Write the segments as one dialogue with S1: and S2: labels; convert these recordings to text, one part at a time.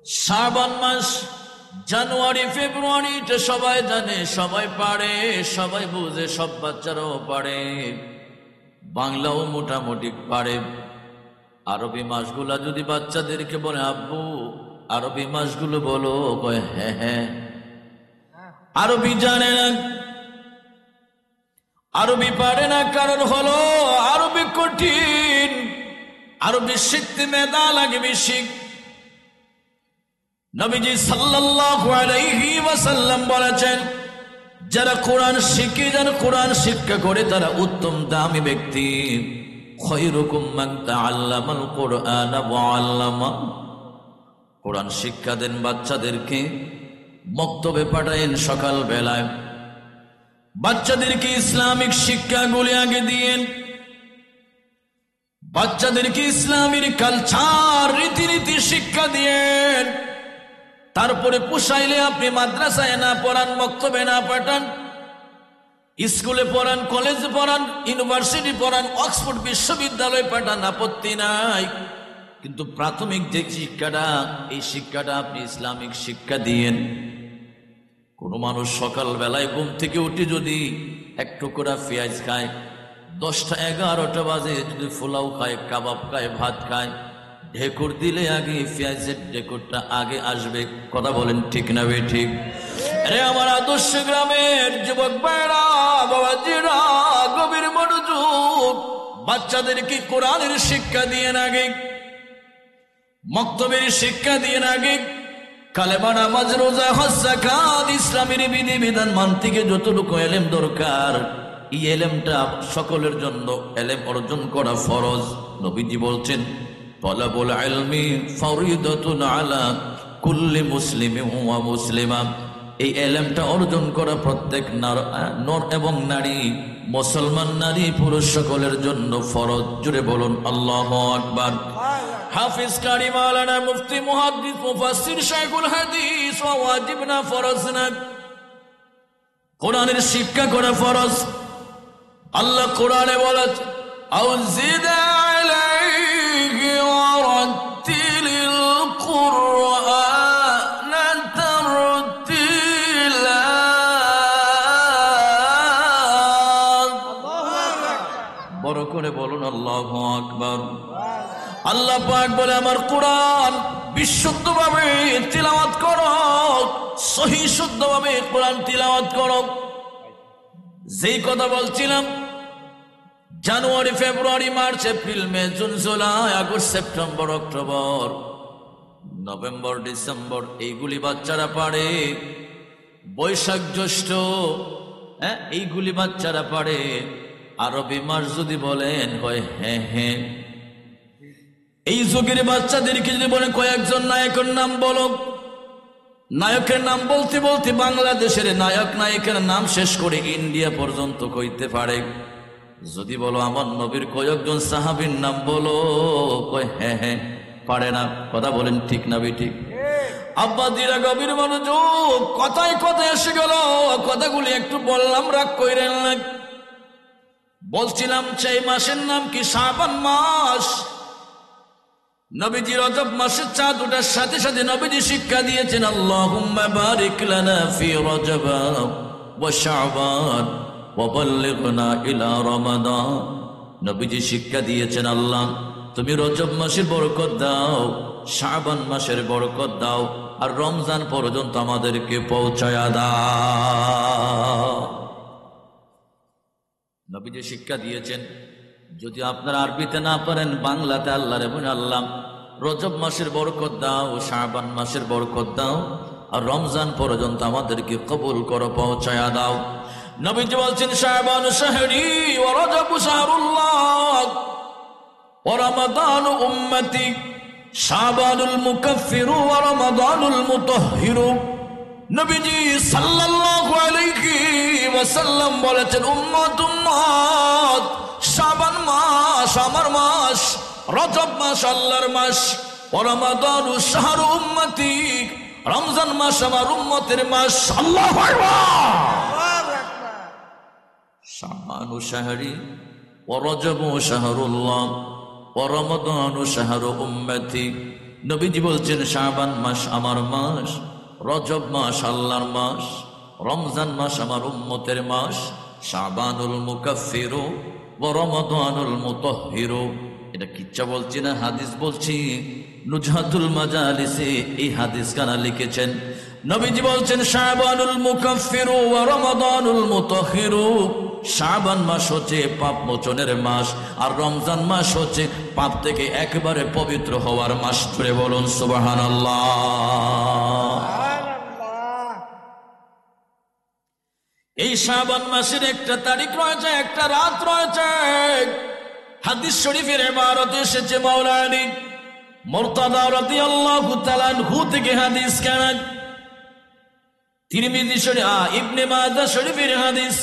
S1: শ্রাবণ মাস, জানুয়ারি ফেব্রুয়ারি, এটা সবাই জানে, সবাই পারে, সবাই বুঝে, সব বাচ্চারাও পারে, বাংলাও মোটামুটি পারে। আরবি মাসগুলা যদি বাচ্চাদেরকে বলে, আব্বু আরবি মাসগুলো বলো, কয় হ্যাঁ হ্যাঁ। আরবি জানে না, আরবি পারে না, কারণ হলো আরবি কঠিন, আরবি শিখতে মেধা লাগে বেশি। নবীজি সাল্লাল্লাহু আলাইহি ওয়াসাল্লাম বলেছেন, যারা কোরআন শিখে, যারা কোরআন শিক্ষা করে, তারা উত্তম দামি ব্যক্তি। খায়রুকুম মান তাআল্লামাল কুরআনা ওয়া আল্লামা। কোরআন শিক্ষা দেন বাচ্চাদেরকে, মক্তবে পাঠায়েন সকাল বেলায়, বাচ্চাদেরকে ইসলামিক শিক্ষাগুলি আগে দিয়েন, বাচ্চাদেরকে ইসলামের কালচার রীতিনীতি শিক্ষা দিয়েন। তারপরে পোষাইলে আপনি মাদ্রাসায় না পড়ান, মক্তবে না পাঠান, স্কুলে পড়ান, কলেজে পড়ান, ইউনিভার্সিটি পড়ান, অক্সফোর্ড বিশ্ববিদ্যালয়ে পাঠান, আপত্তি নাই। কিন্তু প্রাথমিক যে শিক্ষাটা, এই শিক্ষাটা আপনি ইসলামিক শিক্ষা দিয়েন। কোনো মানুষ সকাল বেলায় ঘুম থেকে উঠে যদি এক টুকরা পেঁয়াজ খায়, 10টা 11টা বাজে যদি পোলাও খায়, কাবাব খায়, ভাত খায়, ঢেকুর দিলে আগে পেঁয়াজের ঢেকুরটা আগে আসবে। কথা বলেন ঠিক না বে ঠিক? আরে আমার আদর্শ গ্রামের যুবক ভাইরা, বাবাজিরা, গভীর মনোযোগ। বাচ্চাদেরকে কোরআনের শিক্ষা দিয়ে আগে, মক্তবের শিক্ষা দিয়ে আগে, কালেমা, নামাজ, রোজা, হজ, যাকাত, ইসলামের বিধি বিধান মানতে গিয়ে যতটুকু এলেম দরকার, এই এলেমটা সকলের জন্য এলেম অর্জন করা ফরজ। নবীজি বলছেন, তালাবুল ইলমি ফরিদাতুন আলা কুল্লি মুসলিমিন ওয়া মুসলিমা। এই এলেমটা অর্জন করা প্রত্যেক নর এবং নারী, মুসলমান নারী পুরুষ সকলের জন্য ফরজ। জুড়ে বলুন আল্লাহু আকবার। হাফিজ, কারি, মাওলানা, মুফতি, মুহাদ্দিস, মুফাসসির, শাইখুল হাদিস ওয়া ওয়াজিব না, ফরজ না। কোরআনের শিক্ষা করা ফরজ। আল্লাহ কোরআনে বলেছেন, আউযিদ আলাইহি ওয়া রাত্তিলিল কুরআনা তারতিলা। বড় করে বলুন আল্লাহু আকবার। আল্লাহ পাক বলে, আমার কোরআন বিশুদ্ধভাবে তিলাওয়াত করো, সহিহ শুদ্ধভাবে কোরআন তিলাওয়াত করো। যেই কথা বলছিলাম, January February March April May June July August September October November December, এইগুলি বাচ্চারা পারে। বৈশাখ জ্যৈষ্ঠ, এইগুলি বাচ্চারা পারে। আরবি মাস যদি বলেন, হয় হ্যাঁ হ্যাঁ। এই যুগের বাচ্চাদেরকে যদি বলেন কয়েকজন নায়কের নাম বলো, নায়কের নাম বলতে বলতে বাংলাদেশের নায়ক নায়িকার নাম শেষ করে ইন্ডিয়া পর্যন্ত কইতে পারে। যদি বলো আমার নবীর কয়েকজন সাহাবীর নাম বলো, কয় হ্যাঁ হ্যাঁ, পারে না। কথা বলেন ঠিক না ঠিক? আব্বা দিরা গভীর মনোযোগ, কথায় কথায় এসে গেল, কথাগুলি একটু বললাম, রাগ কইরেন না। বলছিলাম সেই মাসের নাম কি? শাবান মাস। নবীজি রজব মাসের চাঁদ ওঠার সাথে সাথে নবীজি শিক্ষা দিয়েছেন, আল্লাহুম্মা বারিক লানা ফি রজব ওয়া শাবান ওয়া বাল্লিগনা ইলা রমাদান। নবীজি শিক্ষা দিয়েছেন, আল্লাহ তুমি রজব মাসের বরকত দাও, শাবান মাসের বরকত দাও, আর রমজান পর্যন্ত আমাদেরকে পৌঁছায়া দাও। নবীজি শিক্ষা দিয়েছেন, যদি আপনারা আরবিতে না পারেন, বাংলাতে আল্লাহরে বলেন, আল্লাহ রজব মাসের বরকত দাও, শাবান মাসের বরকত দাও, আর রমজান পর্যন্ত আমাদেরকে কবুল করো, পৌঁছায়া দাও। নবীজি বলছেন, শাবান শাহরি ওয়া রজব শাহরুল্লাহ ওয়া রমাদান উম্মতি, শাবানুল মুকাফফিরু ওয়া রমাদানুল মুতাহহিরু। নবীজি সাল্লাল্লাহু আলাইহি ওয়াসাল্লাম বলেছেন, উম্মত উম্মত, শাবান মাস আমার মাস, রজব মাস আল্লাহর মাস, ও রমাদান শাহরু উম্মতি, রমজান মাস আমার উম্মতের মাস। আল্লাহু আকবার। শাবানু শাহরি ওয়া রজবু শাহরুল্লাহ ওয়া রমাদানু শাহরু উম্মতি। নবীজি বলছেন শাবান মাস আমার মাস, রজব মাস আল্লাহর মাস, রমজান মাস আমার উম্মতের মাস, শাবানুল মুকাফফিরু ওয়া রমাদানুল মুতাহহিরু। এটা কিচ্ছা বলছি না, হাদিস বলছি। নুজহাতুল মাজালিসে এই হাদিস কানা লিখেছেন। নবীজি বলছেন শাবানুল মুকাফফিরু ওয়া রমাদানুল মুতাহহিরু। শাবান মাস হচ্ছে পাপ মোচনের মাস, আর রমজান মাস হচ্ছে পাপ থেকে একেবারে পবিত্র হওয়ার মাস। ধরে বলুন সুবহানাল্লাহ। এই শাবান মাসের একটা তারিখ রয়েছে, একটা রাত রয়েছে। হাদিস শরীফের ইবারতে এসেছে মাওলা আলী মুরতাদা রাদিয়াল্লাহু তাআলা আনহু থেকে হাদিস কানা, তিরমিজি শরীফ, ইবনে মাজাহ শরীফের হাদিস।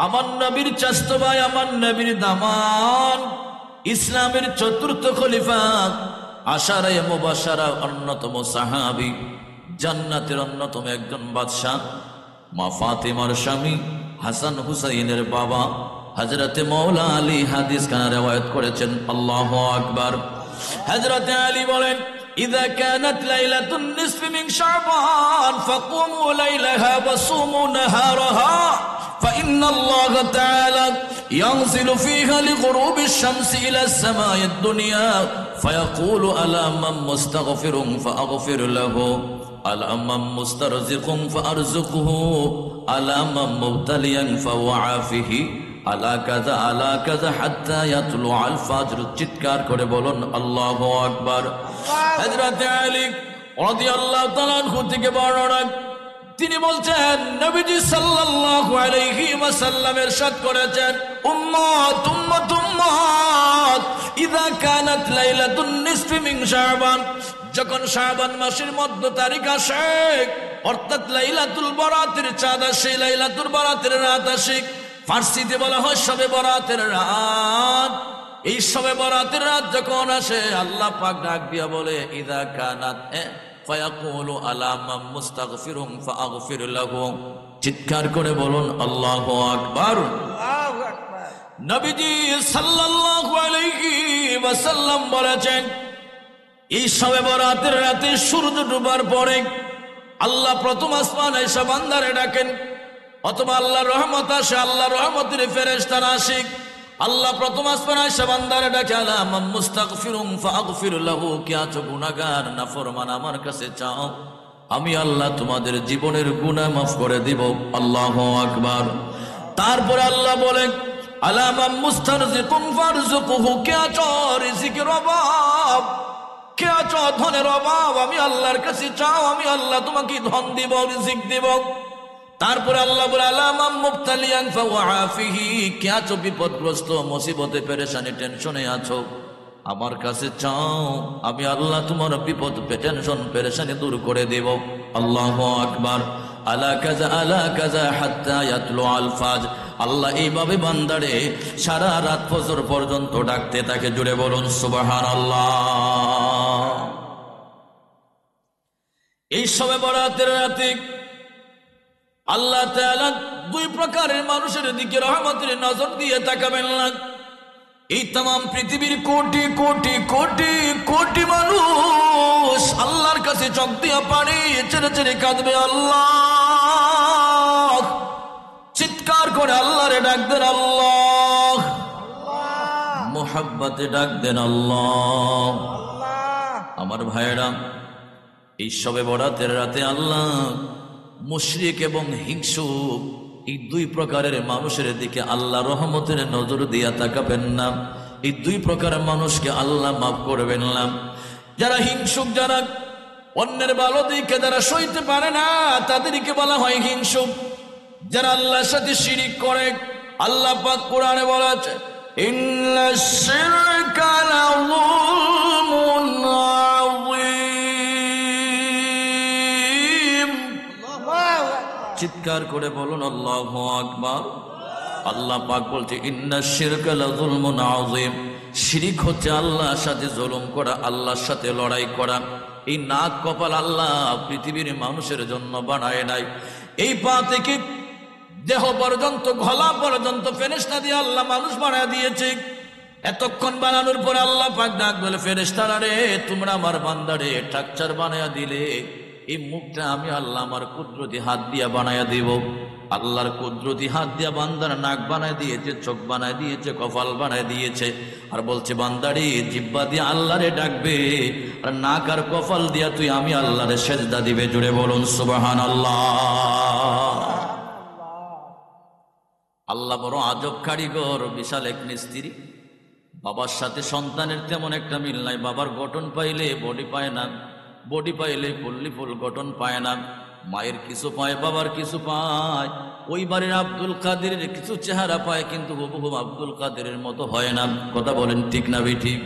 S1: আমার নবীর চাচতো ভাই, আমার নবীর দামান, ইসলামের চতুর্থ খলিফা, আশারায়ে মুবাশশারা অন্যতম সাহাবী, জান্নাতের অন্যতম একজন বাদশা, মা ফাতেমার স্বামী, হাসান হুসাইনের বাবা হযরতে মাওলা আলী হাদিস কানা riwayat করেছেন। আল্লাহু আকবার। হযরতে আলী বলেন, ইযা কানাত লাইলাতুন নিসফি মিন শাবান ফাকুমু লাইলাহা ওয়া সুমু নাহারাহা فإن الله تعالى ينزل فيها لغروب الشمس إلى السماء الدنيا فيقول ألا من مستغفر فأغفر له ألا من مسترزق فأرزقه ألا من مبتليا فوعافه ألا كذا ألا كذا حتى يطلع الفجر। চিৎকার করে বলুন আল্লাহু আকবার। হযরত আলী রাদিয়াল্লাহু তাআলা আনহু থেকে বর্ণনা, তিনি বলছেন নবীজি সাল্লাল্লাহু আলাইহি ওয়াসাল্লাম ইরশাদ করেছেন, উম্মত উম্মত উম্মত ইযা কানাত লাইলাতুন নিসফি মিন শাবান, যখন শাবান মাসের মধ্য তারিখ আসে, অর্থাৎ লাইলাতুল বরাতের চাঁদ আসে, লাইলাতুল বরাতের রাত আসে, ফার্সিতে বলা হয় শবে বরাতের রাত। এই শবে বরাতের রাত যখন আসে, আল্লাহ পাক ডাক দিয়া বলে, ইযা কানাত ফায়াকুলু আলা মান মুস্তাগফিরুন ফাআগফির লাহু। চিৎকার করে বলুন আল্লাহু আকবার। আল্লাহু আকবার। নবীজি সাল্লাল্লাহু আলাইহি ওয়াসাল্লাম বলেছেন, এই শবে বরাতের রাতে সূর্য ডুবার পরে আল্লাহ প্রথম আসমানে এসে বান্দারে ডাকেন, অথবা আল্লাহর রহমত আসে, আল্লাহর রহমতের ফেরেশতারা আসে। আল্লাহ প্রথম আসমানে এসে বান্দারে ডাকে, আলা মান মুস্তাগফিরুন ফাআগফির লাহু। কে আছো গুনাহগার নাফরমান, আমার কাছে চাও, আমি আল্লাহ তোমাদের জীবনের গুনাহ মাফ করে দিব। আল্লাহু আকবার। তারপরে আল্লাহ বলেন, আলা মান মুস্তারজিকুন ফারজুকুহু। কে আছো রিজিকের অভাব, কে আছো ধনের অভাব, আমি আল্লাহর কাছে চাও, আমি আল্লাহ তোমাকে ধন দিব, রিজিক দিব। তারপরে আল্লাহ বলে, আলা মান মুবতালিয়ান ফাওয়াফিহি। কে আছো বিপদগ্রস্ত, মুসিবতে পেরেশানি টেনশনে আছো, আমার কাছে চাও, আমি আল্লাহ তোমার বিপদ টেনশন পেরেশানি দূর করে দেব। আল্লাহু আকবার। আলা কাযা হাত্তা ইয়াতলু আল ফাজ। আল্লাহ এইভাবে বান্দারে সারা রাত ফজর পর্যন্ত ডাকতে থাকে। জুড়ে বলুন সুবহানাল্লাহ। এই শবে বরাতের রাতে আল্লাহ তাআলা দুই প্রকারের মানুষের দিকে রহমতের নজর দিয়ে তাকাবেন না। এই तमाम পৃথিবীর কোটি কোটি কোটি কোটি মানুষ আল্লাহর কাছে চোখ দিয়ে পানি ছেড়ে ছেড়ে কাঁদবে। আল্লাহ, চিৎকার করে আল্লাহরে ডাক দেন, আল্লাহ, মুহাব্বতে ডাক দেন, আল্লাহ। আমার ভাইরা, এই শবে বরাতের রাতে আল্লাহ মুশরিক এবং হিংসুক এই দুই প্রকারের মানুষের দিকে আল্লাহ রহমতের নজর দিয়া তাকাবেন না। এই দুই প্রকারের মানুষকে আল্লাহ মাফ করবেন না। যারা হিংসুক, যারা অন্যের ভালো দিকে যারা সইতে পারে না, তাদেরকে বলা হয় হিংসুক। যারা আল্লাহর সাথে শিরিক করে, আল্লাহ পাক কোরআনে বলা আছে, ইন্নাশ শিরকা লাযুলমুন আযীম। চিৎকার করে বলুন আল্লাহু আকবার। আল্লাহ পাক বলছে, ইন্নাশ শিরকা লাযুলমুন আযীম। শিরিক হচ্ছে আল্লাহর সাথে জুলুম করা, আল্লাহর সাথে লড়াই করা। এই নাক কপাল আল্লাহ পৃথিবীর মানুষের জন্য বানায় নাই। এই পা থেকে দেহ পর্যন্ত, গলা পর্যন্ত ফেরেশতা দিয়ে আল্লাহ মানুষ বানায় দিয়েছে। এতক্ষণ বানানোর পরে আল্লাহ পাক ডাক বলে, ফেরেশতারা রে, তোমরা আমার বান্দারে স্ট্রাকচার বানায়া দিলে, এই মুখটা আমি আল্লাহ আমার কুদরতি হাত দিয়া বানায়া দিব। আল্লাহর কুদরতি হাত দিয়া বান্দার নাক বানায় দিয়েছে, চোখ বানায় দিয়েছে, কপাল বানায় দিয়েছে। আর বলছে, বান্দারে জিহ্বা দিয়ে আল্লাহরে ডাকবে, আর নাক আর কপাল দিয়া তুই আমি আল্লাহরে সেজদা দিবে। জুড়ে বলুন সুবহানাল্লাহ। আল্লাহ বড় আজব কারিগর, বিশাল এক মিস্ত্রি। বাবার সাথে সন্তানের তেমন একটা মিল নাই। বাবার গঠন পাইলে বডি পায় না, বডি পাইলে ফুললি ফুল গঠন পায় না। মায়ের কিছু পায়, বাবার কিছু পায়। ওই বাড়ির আব্দুল কাদেরের কিছু চেহারা পায়, কিন্তু হুবহু আব্দুল কাদেরের মতো হয় না। কথা বলেন ঠিক না ঠিক?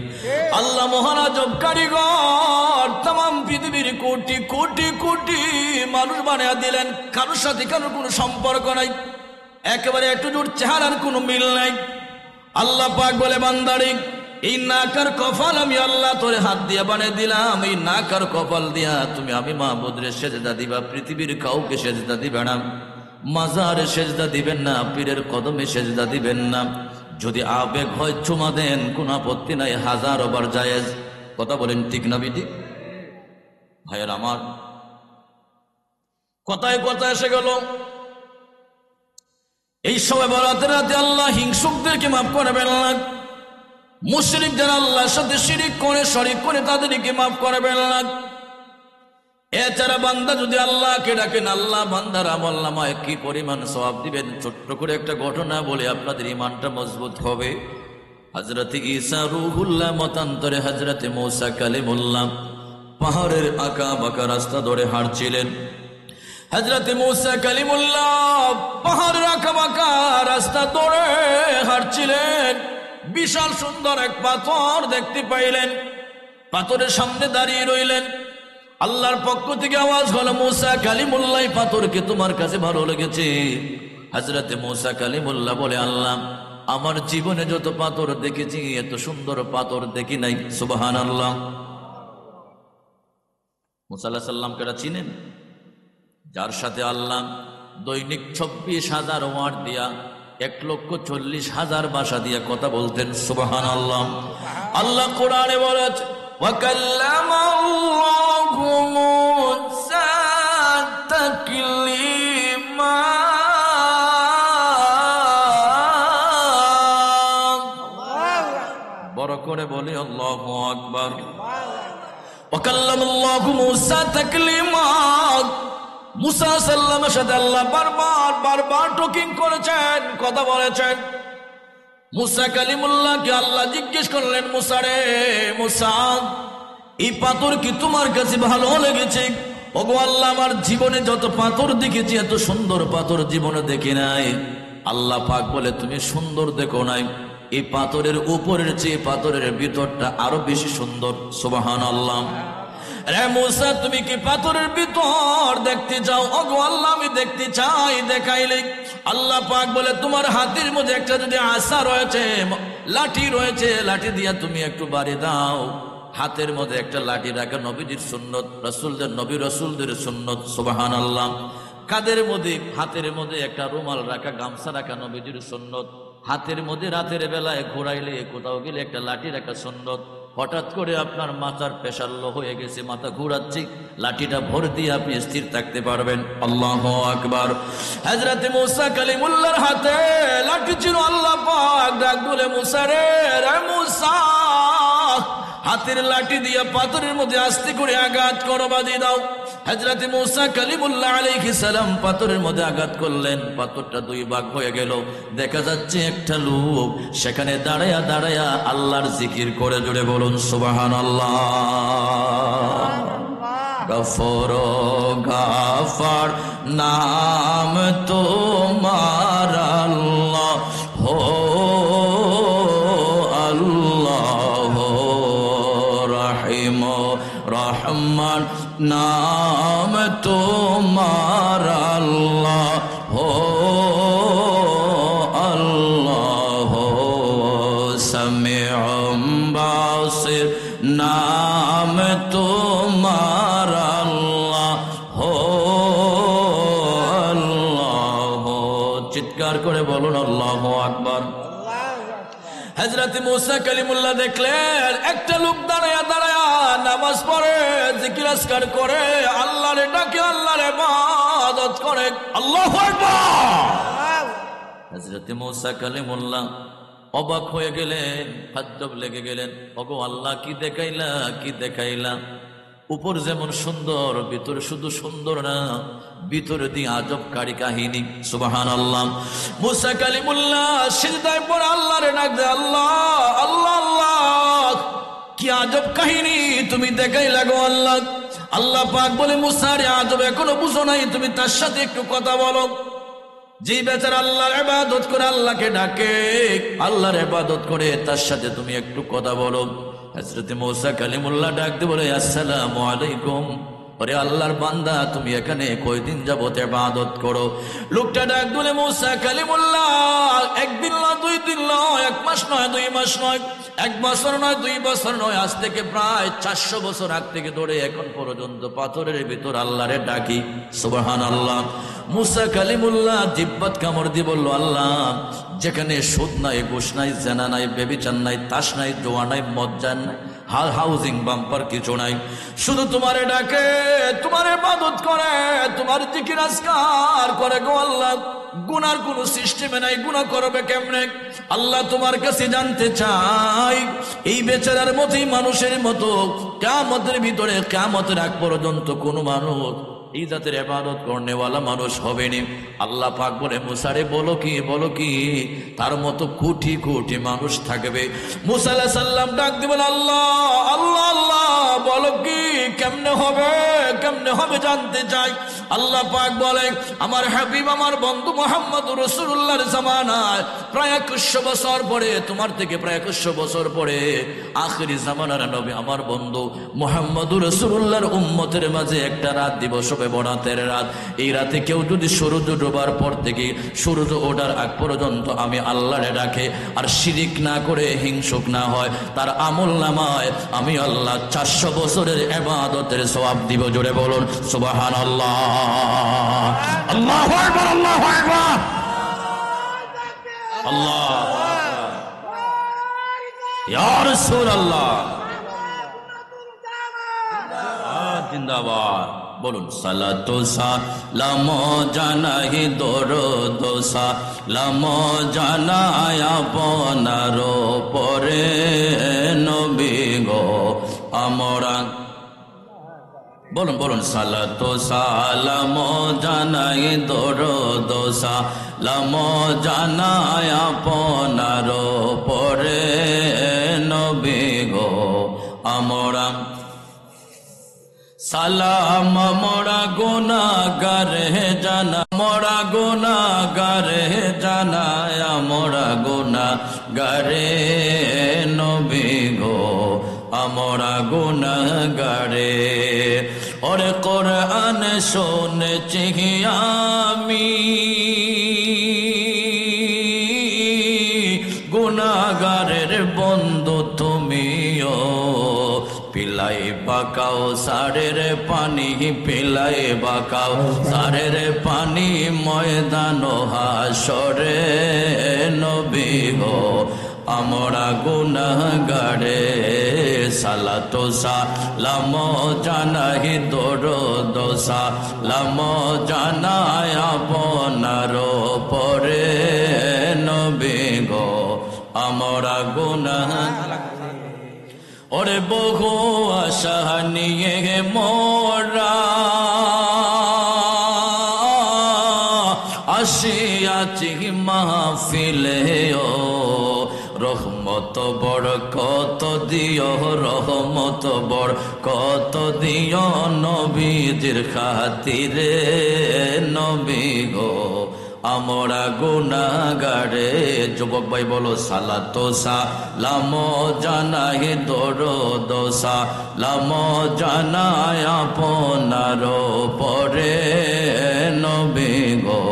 S1: আল্লাহ মহান আজব কারিগর, তাম পৃথিবীর কোটি কোটি কোটি মানুষ বানিয়ে দিলেন, কারোর সাথে কারোর কোনো সম্পর্ক নাই, একেবারে একটু জোর চেহারার কোনো মিল নাই। আল্লাহ পাক বলে, বান্দারে এই নাক আর কপাল আমি আল্লাহ তোরে হাত দিয়া বানিয়ে দিলাম, এই নাক আর কপাল দিয়া তুমি আমি মাহবুদরে সেজদা দিবা। পৃথিবীর কাউকে সেজদা দিবে না, মাজারে সেজদা দিবেন না, পীরের কদমে সেজদা দিবেন না। যদি আবেগ হয় চুমা দেন, কোন আপত্তি নাই, 1000 বার জায়েজ। কথা বলেন ঠিক না ঠিক? ভাইয়ের আমার, কথায় কথা এসে গেল। এই সময় বরাতের রাতে আল্লাহ হিংসুকদেরকে মাফ করবেন না, মুশরিক যারা আল্লাহর সাথে শিরিক করে, শরীক করে, তাদেরকে মাফ করবেন না। এছাড়া বান্দা যদি আল্লাহকে ডাকেন, আল্লাহ বান্দার আমলনামায় কি পরিমাণ সওয়াব দিবেন। ছোট্ট করে একটা ঘটনা বলে আপনাদের ঈমানটা মজবুত হবে। হযরত ঈসা রূহুল্লাহ মতান্তরে হযরত মূসা কালিমুল্লাহ পাহাড়ের আঁকা বাঁকা রাস্তা ধরে হাঁটছিলেন। হযরত মূসা কালিমুল্লাহ পাহাড়ের আঁকা বাঁকা রাস্তা ধরে হাঁটছিলেন। বিশাল সুন্দর এক পাথর দেখতে পাইলেন, পাথরের সামনে দাঁড়িয়ে রইলেন। আল্লাহর পক্ষ থেকে আওয়াজ হলো, মূসা কালিমুল্লাহ, পাথরকে তোমার কাছে ভালো লেগেছে? হযরত মূসা কালিমুল্লাহ বলে, আল্লাহ আমার জীবনে যত পাথর দেখেছি এত সুন্দর পাথর দেখি নাই। সুবহানাল্লাহ। মূসা আলাইহিস সালামকে চিনেন? যার সাথে আল্লাহ দৈনিক 26,000 ওয়াট দিয়া 1,40,000 ভাষা দিয়া কথা বলতেন। সুবহানাল্লাহ। আল্লাহ কোরআনে বলেছে, ওয়াকাল্লামাল্লাহু মূসা তাকলিমা। বড় করে বলি আল্লাহু আকবার। ওয়াকাল্লামাল্লাহু মূসা তাকলিমা। মূসা সাল্লামের সাথে আল্লাহ বারবার টকিং করেছেন, কথা বলেছেন। মূসা কালিমুল্লাহকে আল্লাহ জিজ্ঞেস করলেন, মূসা রে মূসা, এই পাথর কি তোমার কাছে ভালো লেগেছে? ওগো আল্লাহ, আমার জীবনে যত পাথর দেখেছি এত সুন্দর পাথর জীবনে দেখি নাই। আল্লাহ পাক বলে, তুমি সুন্দর দেখো নাই, এই পাথরের উপরের চেয়ে পাথরের ভিতরটা আরো বেশি সুন্দর। সুবহানাল্লাহ। রে মূসা, তুমি কি পাথরের ভিতর দেখতে চাও? ওগো আল্লাহ, আমি দেখতে চাই, দেখাইলে। আল্লাহ পাক বলে, তোমার হাতের মধ্যে একটা যদি আসা রয়েছে, লাঠি রয়েছে, লাঠি দিয়া তুমি একটু বাড়ি দাও। হাতের মধ্যে একটা লাঠি রাখা নবীদের সুন্নত, রাসূলদের, নবী রাসূলদের সুন্নত। সুবহানাল্লাহ। কাদের মধ্যে, হাতের মধ্যে একটা রুমাল রাখা, গামছা রাখা নবীদের সুন্নত। হাতের মধ্যে রাতের বেলায় ঘোরাইলে, কোথাও গেলে একটা লাঠি রাখা সুন্নত। হঠাৎ করে আপনার মাথার প্রেসার লো হয়ে গেছে, মাথা ঘুরাচ্ছে, লাঠিটা ভর দিয়ে আপনি স্থির থাকতে পারবেন। আল্লাহু আকবার। হযরত মূসা কালিমুল্লাহর হাতে লাঠি ছিল। আল্লাহ পাক ডাক বলে, মূসা রে, রে মূসা, হাতের লাঠি দিয়ে পাথরের মধ্যে আস্তে করে আঘাত করো, বাঁধি দাও। হযরত মূসা কালিমুল্লাহ আলাইহিস সালাম পাথরের মধ্যে আঘাত করলেন, পাথরটা 2 ভাগ হয়ে গেল। দেখা যাচ্ছে একটা লোক সেখানে দাঁড়ায়া দাঁড়ায়া আল্লাহর জিকির করে। জুড়ে বলুন সুবহানাল্লাহ। গফর গাফার নাম তোমার আল্লাহ হো, আল্লাহ রহিম রহমান নাম তোমার আল্লাহ হো, আল্লাহ সামিউম বাসির নাম তোমার আল্লাহ হো, আল্লাহ। চিৎকার করে বলুন আল্লাহু আকবার। হযরত মুসা কালিমুল্লাহ দেখলেন একটা লোক দাঁড়ায়া দাঁড়ায়া নামাজ পড়ে, জিকির আজকার করে, আল্লাহরে ডাকে, আল্লাহর ইবাদত করে। আল্লাহু আকবার। হযরত মুসা কালিমুল্লাহ অবাক হয়ে গেলেন, তাজ্জব লেগে গেলেন। ওগো আল্লাহ, কি দেখাইলা, কি দেখাইলা? উপর যেমন সুন্দর, ভিতর শুধু সুন্দর না, ভিতরে দিয়ে আজবকারী কাহিনী। সুবহানাল্লাহ। মুসা কালিমুল্লাহ সিজদায় পড়ে আল্লাহরে ডাক দেয়, আল্লাহ আল্লাহ আল্লাহ, কি আজব কাহিনী তুমি দেখাইলা গো আল্লাহ। আল্লাহ পাক বলে, মুসা রে, আজব এখনো বুঝো নাই, তুমি তার সাথে একটু কথা বলো। যে বেচারা আল্লাহর ইবাদত করে, আল্লাহকে ডাকে, আল্লাহর ইবাদত করে, তার সাথে তুমি একটু কথা বলো। হযরত মুসা কালিমুল্লাহ ডাক দিয়ে বলে, আসসালামু আলাইকুম। ওরে আল্লাহর বান্দা, তুমি এখানে কয়দিন যাবত ইবাদত করো? লোকটা ডাক বলে, মুসা কালিমুল্লাহ, একদিন না, 2 দিন নয়, 1 মাস নয়, 2 মাস নয়, 1 বছর নয়, 2 বছর নয়, আজ থেকে প্রায় 400 বছর আগ থেকে ধরে এখন পর্যন্ত পাথরের ভিতর আল্লাহরে ডাকি। সুবহানাল্লাহ। মুসা কালিমুল্লাহ জিব্বাত কামড় দিয়ে বলল, আল্লাহ, যেখানে সুদ নাই, ঘুষ নাই, জেনা নাই, ব্যভিচার নাই, তাস নাই, জোয়া নাই, মজ্জা নাই, হাউজিং বাম্পার কিছু নাই, শুধু তোমারে ডাকে, তোমার ইবাদত করে, তোমার জিকির আজকার করে গো আল্লাহ। গুনার কোন সিস্টেমে নাই, গুনাহ করবে কেমনে? আল্লাহ তোমার কাছে জানতে চাই, এই বেচারার মতোই, মানুষের মতো কিয়ামতের ভিতরে, কিয়ামতের আগ পর্যন্ত কোন মানুষ এই জাতের ইবাদত করনেওয়ালা মানুষ হবে না। আল্লাহ পাক বলে, মুসা রে, বলো কি, বলো কি? তার মতো কোটি কোটি মানুষ থাকবে। মুসা আলাইহিস সালাম ডাক দিবেন, আল্লাহ আল্লাহ আল্লাহ, বলো কি, কেমনে হবে, কেমনে হবে জানতে চাই। আল্লাহ পাক বলে, আমার হাবিব, আমার বন্ধু মুহাম্মদুর রাসূলুল্লাহর জামানায় প্রায় 2100 বছর পরে, তোমার থেকে প্রায় 2100 বছর পরে আখিরি জামানার নবী আমার বন্ধু মুহাম্মদুর রাসূলুল্লাহর উম্মতের মাঝে একটা রাত দিবস হবে, বরাতের রাত। এই রাতে কেউ যদি সূর্য ডোবার পর থেকে সূর্য ওঠার আগ পর্যন্ত আমি আল্লাহরে ডাকে আর শিরিক না করে, হিংসুক না হয়, তার আমলনামায় আমি আল্লাহ 400 বছরের ইবাদতের সওয়াব দিব। জোরে বলুন সুবহানাল্লাহ। আল্লাহু আকবার, আল্লাহু আকবার, আল্লাহু আকবার, ইয়া রাসূলুল্লাহ, জিন্দাবাদ। বলুন, সালাতু সালাম জানাই, দরুদ সালাম জানাই আপনার পরে, নবী গো আমরা। বলুন বলুন, সালাতু সালাম জানাই, দরুদ সালাম জানাই আপনার পরে, নবী গো আমরা। সালাম মোরা গুনাহগার জানা, মোরা গুনাহগার জানায়, মোরা গুনাহগার, নবী গো আমরা গুনাহগার। ওরে কোরআন শুনেছি আমি, গুনাহগারের বন্ধু তুমিও, পিলাই বাকাও সারের পানি, পিলাই বাকাও সারের পানি, ময়দান হাসরে, নবী গো আমরা গুনাহগারে। সালাতু সালাম জানাই, দরুদ সালাম জানাই আপনার পরে, নবী গো আমরা গুনাহগার। ওরে বহু আশা নিয়ে মোরা আসিয়াছি মাহফিলে, ও রহমত বরকত দিও, রহমত বরকত দিও, নবীজির খাতিরে, নবী গো আমরা গুনাহগারে। যুবক ভাই বলো, সালাতু সালাম জানাই, দরুদ সালাম জানাই আপনার পরে, নবী গো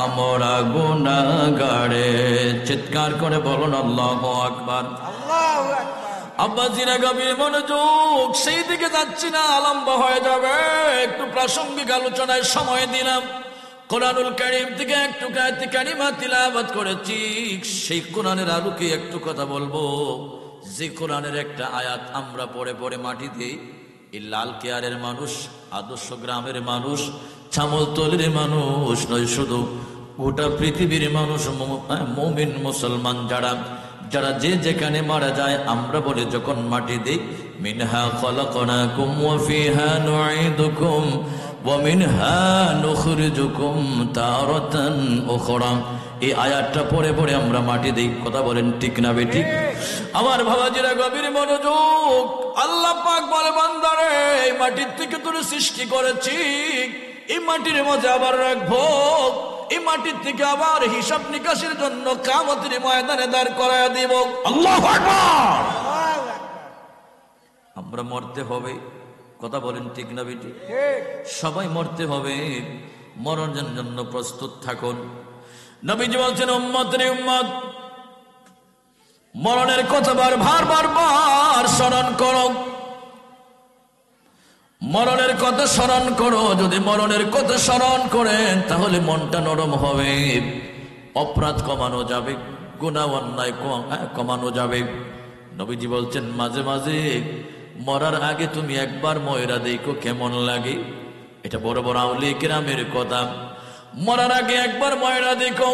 S1: আমরা গুনাহগারে। চিৎকার করে বলুন আল্লাহু আকবার, আল্লাহু আকবার। আব্বাজিরা গভীর মনোযোগ, সেই দিকে যাচ্ছি না, লম্বা হয়ে যাবে, একটু প্রাসঙ্গিক আলোচনায় সময় দিলাম। কোরআনুল কারীম থেকে একটু আয়াত কারিমা তিলাওয়াত করেছি, সেই কোরআনের আলোকে একটু কথা বলবো। যে কোরআনের একটা আয়াত আমরা পড়ে পড়ে মাটি দিই, এই লাল কেয়ারের মানুষ, আদর্শ গ্রামের মানুষ, ছামলতলির মানুষ নয়, শুধু গোটা পৃথিবীর মানুষ, মুমিন মুসলমান যারা যারা যে যেখানে মারা যায়, আমরা বলে যখন মাটি দিই, মিনহা খলাকনাকুম ওয়া ফিহা নুঈদুকুম ওয়া মিনহা নুখরিজুকুম তারাতান উখরা। এই আয়াতটা পড়ে পড়ে আমরা মাটি দিই। কথা বলেন ঠিক না বেঠিক? আমার বাবাজিরা গভীর মনোযোগ। আল্লাহ পাক বলে, বান্দারে, এই মাটির থেকে তোরে সৃষ্টি করেছি, এই মাটির মধ্যে আবার রাখবো, এই মাটির থেকে আবার হিসাব নিকাশের জন্য কিয়ামতের ময়দানে দাঁড় করায়া দিব। আল্লাহু আকবার। আমরা মরতে হবে। কথা বলেন ঠিক না বেঠিক? সবাই মরতে হবে। মরণের জন্য প্রস্তুত থাকুন। নবীজি বলছেন, উম্মত রে উম্মত, মরণের কথা বারবার স্মরণ করো, মরণের কথা স্মরণ করো। যদি মরণের কথা স্মরণ করেন তাহলে মনটা নরম হবে, অপরাধ কমানো যাবে, গুনাহ অন্যায় কমানো যাবে। নবীজি বলছেন, মাঝে মাঝে মরার আগে তুমি একবার ময়রা দেখো কেমন লাগে। এটা বড় বড় আউলিয়া কিরামের কথা। মরার আগে একবার ময়রা দেখো।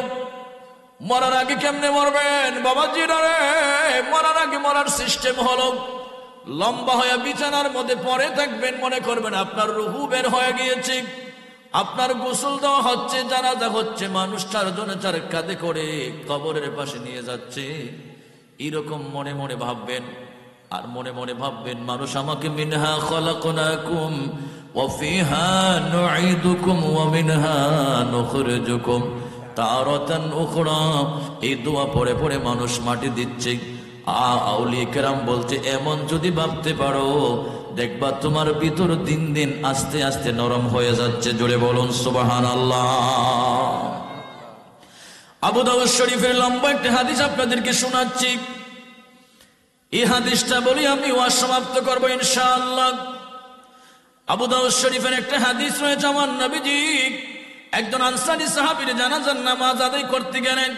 S1: মরার আগে কেমনে মরবেন বাবাজিরা রে? মরার আগে মরার সিস্টেম হলো, লম্বা হয়ে বিছানার মধ্যে পড়ে থাকবেন, মনে করবেন আপনার রুহু বের হয়ে গিয়েছে, আপনার গোসল দেওয়া হচ্ছে, জানাজা হচ্ছে, মানুষ চারজনে চার কাঁধে করে কবরের পাশে নিয়ে যাচ্ছে। এরকম মনে মনে ভাববেন, আর মনে মনে ভাববেন, মানুষ আমাকে মিনহা খলাকনাকুম ওয়া ফিহা নুঈদুকুম ওয়া মিনহা নুখরিজুকুম তারাতান উখরা। এই দোয়া পড়ে পড়ে মানুষ মাটি দিচ্ছে। আউলিয়া কেরাম বলছে, এমন যদি ভাবতে পারো, দেখবা তোমার ভিতর দিন দিন আস্তে আস্তে নরম হয়ে যাচ্ছে। জোরে বলুন সুবহানাল্লাহ। আবু দাউদ শরীফের লম্বা একটা হাদিস আপনাদেরকে শোনাচ্ছি। এই হাদিসটা বলি আমি ওয়াজ সমাপ্ত করব ইনশাআল্লাহ। আবু দাউদ শরীফের একটা হাদিস রয়েছে, আমার নবীজি একজন আনসারী সাহাবীর জানাজার নামাজ আদায় করতে গেলেন।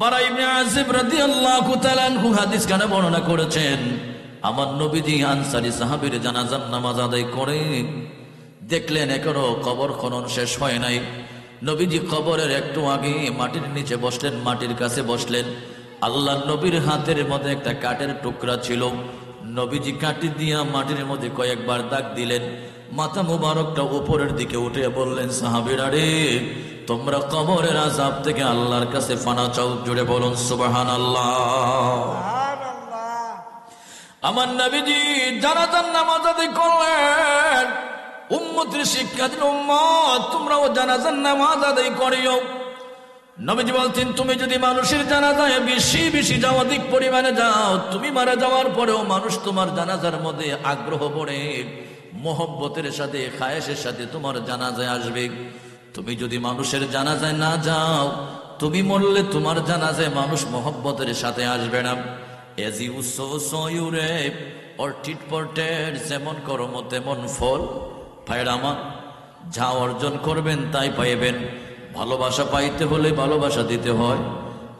S1: বারা ইবনে আযিব রাদিয়াল্লাহু তাআলা আনহু হাদিস কানে বর্ণনা করেছেন, আমার নবীজি আনসারী সাহাবীর জানাজার নামাজ আদায় করে দেখলেন এখনো কবর খনন শেষ হয় নাই। নবীজি কবরের একটু আগে মাটির নিচে বসলেন, মাটির কাছে বসলেন। আল্লাহর নবীর হাতের মধ্যে একটা কাঠের টুকরা ছিল। নবীজি কাঠি দিয়া মাটির মধ্যে কয়েকবার দাগ দিলেন। মাথা মুবারকটা উপরের দিকে উঠে বললেন, সাহাবীরা রে, তোমরা কবরের আযাব থেকে আল্লাহর কাছে ফানা চাও। জুড়ে বলুন সুবহানাল্লাহ। আমার নবীজি জানাজার নামাজ আদায় করলেন। উম্মতের শিক্ষা দিন, উম্মত তোমরাও জানাজার নামাজ আদায় করিও। নবীজি বলছেন, তুমি যদি মানুষের জানাজায় বেশি বেশি যাও, অধিক পরিমাণে যাও, তুমি মারা যাওয়ার পরেও মানুষ তোমার জানাজার মধ্যে আগ্রহ পড়ে মোহব্বতের সাথে, খায়েশের সাথে তোমার জানাজায় আসবে। তুমি যদি মানুষের জানাজায় না যাও, তুমি মরলে তোমার জানাজায় মানুষ মোহব্বতের সাথে আসবে না। As you sow, so you reap, or tit for tat, যেমন কর্ম তেমন ফল। ভাইরা আমার, যা অর্জন করবেন তাই পাইবেন। ভালোবাসা পাইতে হলে ভালোবাসা দিতে হয়,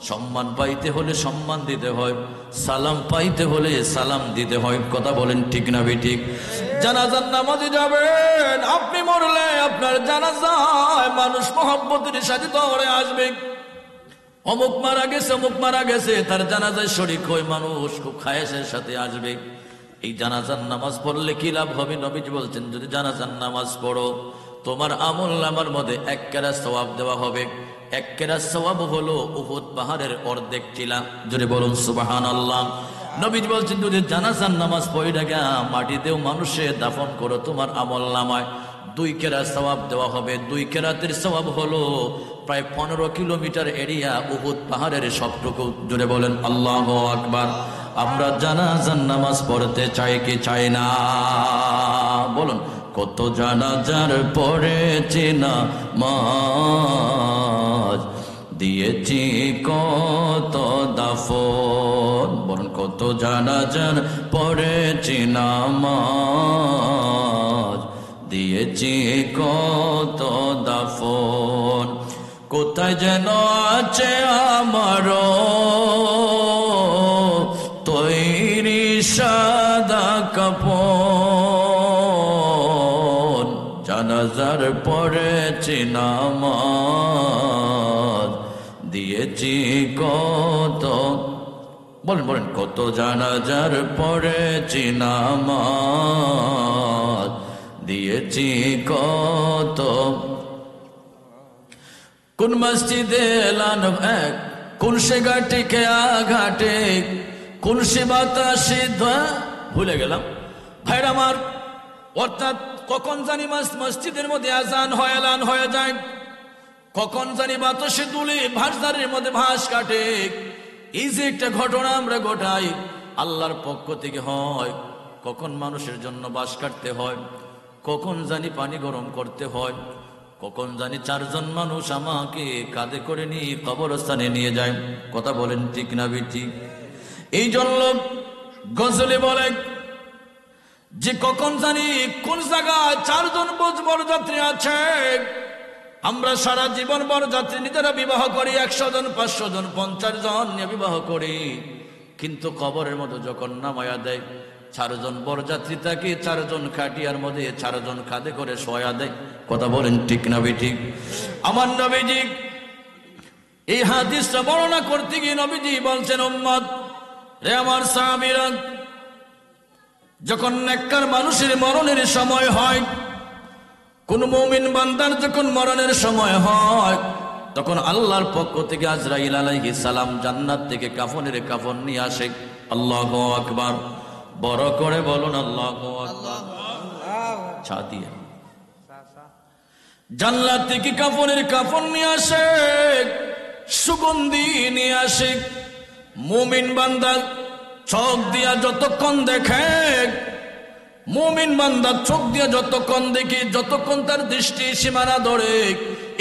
S1: সম্মান পাইতে হলে সম্মান দিতে হয়, সালাম পাইতে হলে সালাম দিতে হয়। কথা বলেন ঠিক না বেঠিক? জানাজার নামাজে যাবেন, আপনি মরলে আপনার জানাজায় মানুষ মোহব্বতের সাথে দৌড়ে আসবে। অমুক মারা গেছে, অমুক মারা গেছে, তার জানাজায় শরীক হয়ে মানুষ খুব খায়েশের সাথে আসবে। এই জানাজার নামাজ পড়লে কি লাভ হবে? নবীজি বলছেন, যদি জানাজার নামাজ পড়ো, তোমার আমল নামার মধ্যে 1 কেরাত সওয়াব দেওয়া হবে। 1 কেরাত সওয়াব হলো উহুদ পাহাড়ের অর্ধেক টিলা। যদি বলুন সুবহানাল্লাহ। নবীজি বলছেন, যদি জানাজার নামাজ পড়ে গিয়া মাটিতেও মানুষে দাফন করো, তোমার আমল নামায় 2 কেরাত সওয়াব দেওয়া হবে। 2 কেরাতের সওয়াব হলো প্রায় 15 কিলোমিটার এরিয়া উহুদ পাহাড়ের সবটুকু। জুড়ে বলেন আল্লাহু আকবার। আমরা জানাজার নামাজ পড়তে চাই কি চাই না? বলুন, কত জানাজার পড়েছি নামাজ, দিয়েছি কত দাফন। বলুন, কত জানাজার পড়েছি নামাজ, দিয়েছি কত দাফন। কোথায় যেন আছে আমারও তৈরি সাদা কাফন, জানাজার পড়েছি নামাজ দিয়েছি কত, বলেন বলেন, কত জানাজার পড়েছি নামাজ দিয়েছি কত। কোন মসজিদে এলান এক, কোন সে ঘাটে খেয়া ঘাটে, কোন সে বাতাসে ভুলে গেলাম ভাইর আমার। অর্থাৎ কখন জানি মসজিদের মধ্যে আজান হয়, এলান হয়ে যায়, কখন জানি বাতাসে দুলে ভাসদারের মধ্যে ভাস কাটে। এই যে একটা ঘটনা আমরা ঘটাই আল্লাহর পক্ষ থেকে হয়। কখন মানুষের জন্য বাস কাটতে হয়, কখন জানি পানি গরম করতে হয়, কখন জানি চারজন মানুষ আমাকে কাঁধে করে নিয়ে কবরস্থানে নিয়ে যায়। কথা বলেন ঠিক না বেটি? এই জন্য গজলে বলে যে কখন জানি কোন জায়গায় চারজন বরযাত্রী আছে। আমরা সারা জীবন বরযাত্রী নিজেরা বিবাহ করি, 100 জন 500 জন 50 জন নিয়ে বিবাহ করি, কিন্তু কবরের মধ্যে যখন নামায়া দেয় চারজন বরযাত্রী থাকে, চারজন খাটিয়ার মধ্যে চারজন কাঁধে করে শোয়া দেয়। কথা বলেন ঠিক না বেঠিক? আমার নবীজি এই হাদিসটা বর্ণনা করতে গিয়ে নবীজি বলছেন, উম্মত রে আমার সাহাবীরা, যখন নেককার মানুষের মরণের সময় হয়, কোন মুমিন বান্দার যখন মরণের সময় হয়, তখন আল্লাহর পক্ষ থেকে আজরাইল আলাইহিস সালাম জান্নাত থেকে কাফনের কাফন নিয়ে আসে। আল্লাহু আকবার, বড় করে বলুন আল্লাহু আকবার। ছাতিয়ে জান্নাত থেকে কাফনের কাফন নিয়ে আসে, সুগন্ধি নিয়ে আসে। মুমিন বান্দা চোখ দিয়া যতক্ষণ দেখে, মুমিন বান্দা চোখ দিয়া যতক্ষণ দেখে, যতক্ষণ তার দৃষ্টি সীমানা ধরে,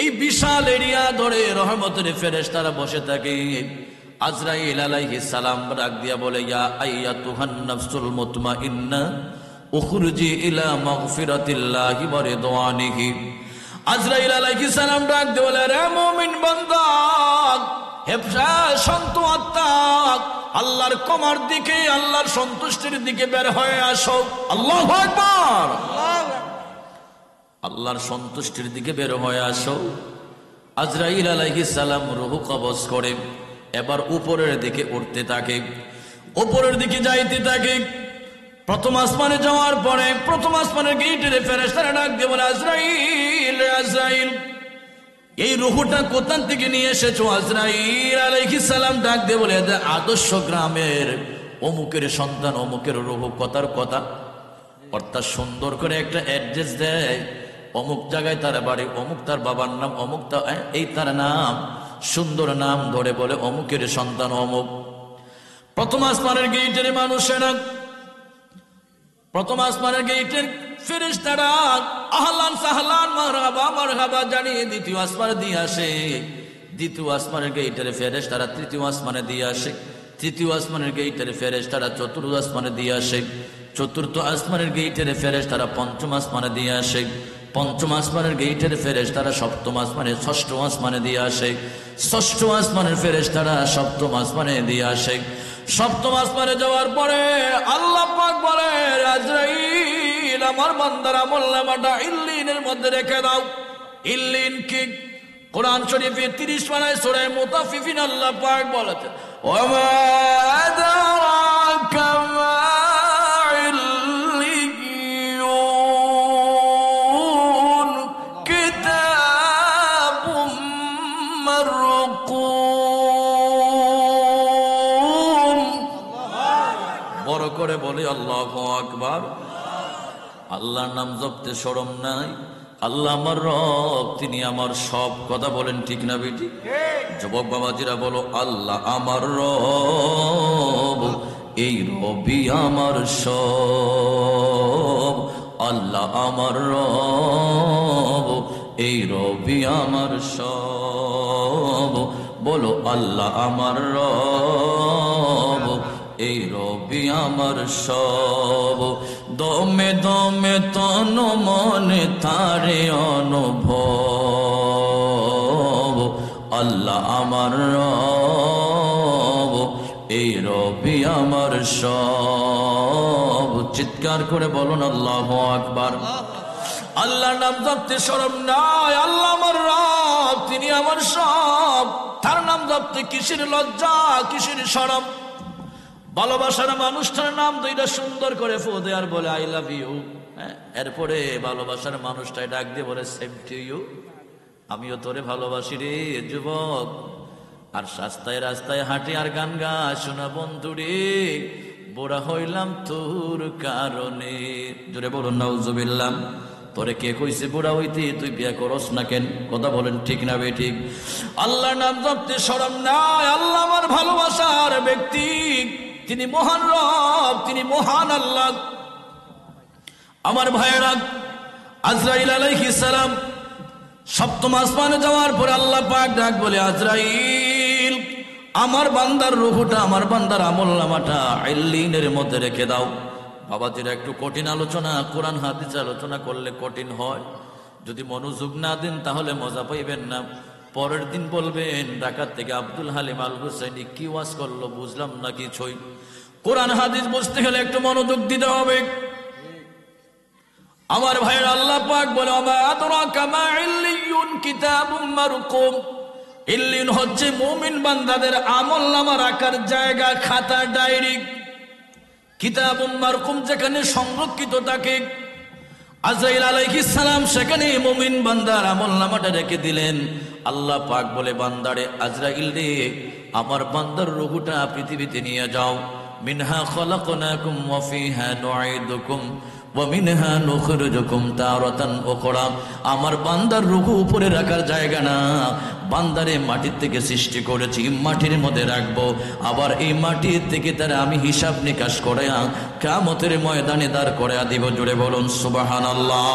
S1: এই বিশাল এরিয়া ধরে রহমতের ফেরেশতারা বসে থাকে। আজরাইল আলাইহিস সালাম ডাক দিয়া বলে, ইয়া আইয়াতুহান নাফসুল মুতমাইন্না উখরুজি ইলা মাগফিরাতিল্লাহি ওয়া রিদওয়ানিহি। আজরাইল আলাইহিস সালাম ডাক দিয়ে বলে, রে মুমিন বান্দা, হে শান্ত আত্মা, আল্লাহর ক্ষমার দিকে, আল্লাহর সন্তুষ্টির দিকে বের হয়ে আসো। আল্লাহু আকবার, আল্লাহর সন্তুষ্টির দিকে বের হয়ে আসো। আজরাইল আলাইহিস সালাম রূহ কবজ করে এবার উপরের দিকে উঠতে থাকে, উপরের দিকে যাইতে থাকে। প্রথম আসমানে যাওয়ার পরে প্রথম আসমানের গেটের ফেরেশতারা ডাক দিয়ে বলে, আজরাইল, আজরাইল, এই রূহটা কোথা থেকে নিয়ে এসেছো? আজরাইল আলাইহিস সালাম ডাক দিয়ে বলে, আদর্শ গ্রামের অমুকের সন্তান, অমুকের রূহ। কথার কথা, অর্থাৎ সুন্দর করে একটা অ্যাড্রেস দেয়, অমুক জায়গায় তার বাড়ি, অমুক তার বাবার নাম, অমুক এই তার নাম, সুন্দর নাম ধরে বলে অমুকের সন্তান অমুক। প্রথম আসমানের গেটের মানুষেরা, প্রথম আসমানের গেটের ফেরেশতারা আহলান সাহলান মারহাবা মারহাবা জানিয়ে দ্বিতীয় আসমানে দিয়ে আসে। দ্বিতীয় আসমানের গেটের ফেরেশতারা তৃতীয় আসমানে দিয়ে আসে। তৃতীয় আসমানের গেটের ফেরেশতারা চতুর্থ আসমানে দিয়ে আসে। চতুর্থ আসমানের গেটের ফেরেশতারা পঞ্চম আসমানে দিয়ে আসে। পঞ্চম আসমানের গেটের ফেরেশতারা সপ্তম আসমানে, ষষ্ঠ আসমানে দিয়ে আসে। ষষ্ঠ আসমানের ফেরেশতারা সপ্তম আসমানে দিয়ে আসে। সপ্তম আসমানে যাওয়ার পরে আল্লাহ পাক বলে, আজরাইল, আমার বান্দার আমলনামাটা ইল্লিনের মধ্যে রেখে দাও। ইল্লিন কি? কোরআন শরীফে 30 পারায় সূরা মুতাফফিফিন আল্লাহ পাক বলেছেন, ওয়া মা আদরাকা মা ইল্লিয়ুন কিতাবুম মারকুম। বড় করে বলি আল্লাহু আকবার। আল্লাহর নাম জপতে শরম নাই? আল্লাহ আমার রব, তিনি আমার সব। কথা বলেন ঠিক না বেটি? যুবক বাবাজিরা বলো, আল্লাহ আমার রব, এই রবি আমার সব। আল্লাহ আমার রব, এই রবি আমার সব। বলো, আল্লাহ আমার রব, এই রবি আমার সব। দমে দমে তন মনে তারে অনুভব, আল্লাহ আমার রব, এই রবি আমার সব। চিৎকার করে বলুন আল্লাহু আকবার। আল্লাহর নাম জপতে শরম নাই, আল্লাহ আমার রব, তিনি আমার সব। তার নাম জপতে কিসের লজ্জা, কিসের শরম? ভালোবাসার মানুষটার নাম দুইটা সুন্দর করে ফু দে আর বলে আই লাভ ইউ। এরপরে ভালোবাসার মানুষটাই ডাক দিয়ে বলে সেম টু ইউ, আমিও তোরে ভালোবাসি রে যুবক। আর রাস্তায় রাস্তায় হাঁটি আর গান গা, শোনা বন্ধু রে বুড়া হইলাম তোর কারণে। জোরে বলুন নাউজুবিল্লাহ। তোরে কে কইছে বুড়া হইতে, তুই বিয়ে করস না কেন? কথা বলেন ঠিক না বে ঠিক? আল্লাহর নাম জপতে শরম নাই, আল্লাহ আমার ভালোবাসার ব্যক্তি, তিনি মহান রব, তিনি মহান আল্লাহ। আমার ভাইয়েরা, আজরাইল আলাইহিস সালাম সপ্তম আসমানে যাওয়ার পরে আল্লাহ পাক ডাক বলে, আজরাইল আমার বান্দার রূহটা, আমার বান্দার আমলনামাটা ইল্লিনের মধ্যে রেখে দাও। বাবাজিরা, একটু কঠিন আলোচনা, কোরআন হাদিস আলোচনা করলে কঠিন হয়। যদি মনোযোগ না দেন তাহলে মজা পাইবেন না। পরের দিন বলবেন ঢাকা থেকে আব্দুল হালিম আল হুসাইনি কি ওয়াজ করলো, বুঝলাম না কিছুই। কোরআন হাদিস বুঝতে গেলে একটু মনোযোগ দিতে হবে। আমার ভাইয়ের আল্লাহ পাক বলে, ওমা আদরাকা মা ইল্লিয়ুন কিতাবুম মারকুম। ইল্লিয়ুন হচ্ছে মুমিন বান্দাদের আমলনামা রাখার জায়গা, খাতা, ডায়েরি। কিতাবুম মারকুম যেখানে সংরক্ষিত থাকে। আজরাইল আলাইহিস সালাম সেখানে মুমিন বান্দার আমলনামাটা রেখে দিলেন। আল্লাহ পাক বলে, বান্দারে আজরাইল রে, আমার বান্দার রূহটা পৃথিবীতে নিয়ে যাও। মিনহা খলাকনাকুম ওয়া ফিহা নুঈদুকুম ওয়া মিনহা নুখরিজুকুম তারাতান উখরা। আমার বান্দার রূহ উপরে রাখার জায়গা না, বান্দারে মাটির থেকে সৃষ্টি করেছি, মাটির মধ্যে রাখবো। আবার এই মাটির থেকে তারা আমি হিসাব নিকাশ করে কিয়ামতের ময়দানে দাঁড় করে দিব। জুড়ে বলুন সুবহানাল্লাহ।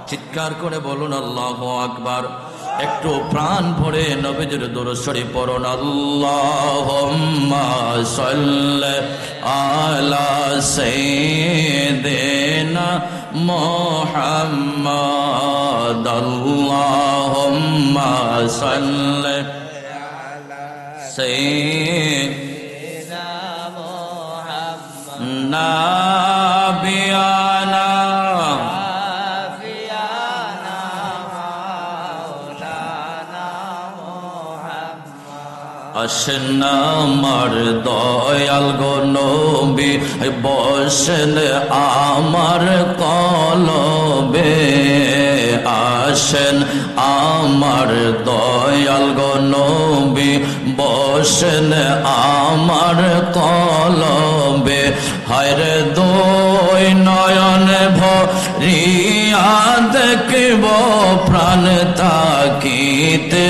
S1: চিৎকার করে বলুন আল্লাহু আকবার। একটু প্রাণ ভরে নবীজির দরুদ শরীফ পড়ুন। আল্লাহুম্মা সাল্লি আলা সাইয়্যিদিনা মুহাম্মাদ। আল্লাহুম্মা সাল্লি আলা সাইয়্যিদিনা মুহাম্মাদ নাবিয়ানা আসেন আমার দয়াল গো নবী, বসেন আমার কলবে। আসেন আমার দয়াল গো নবী, বসেন আমার কলবে। হায়রে দুই নয়ন ভরিয়া দেখব প্রাণ তাকিতে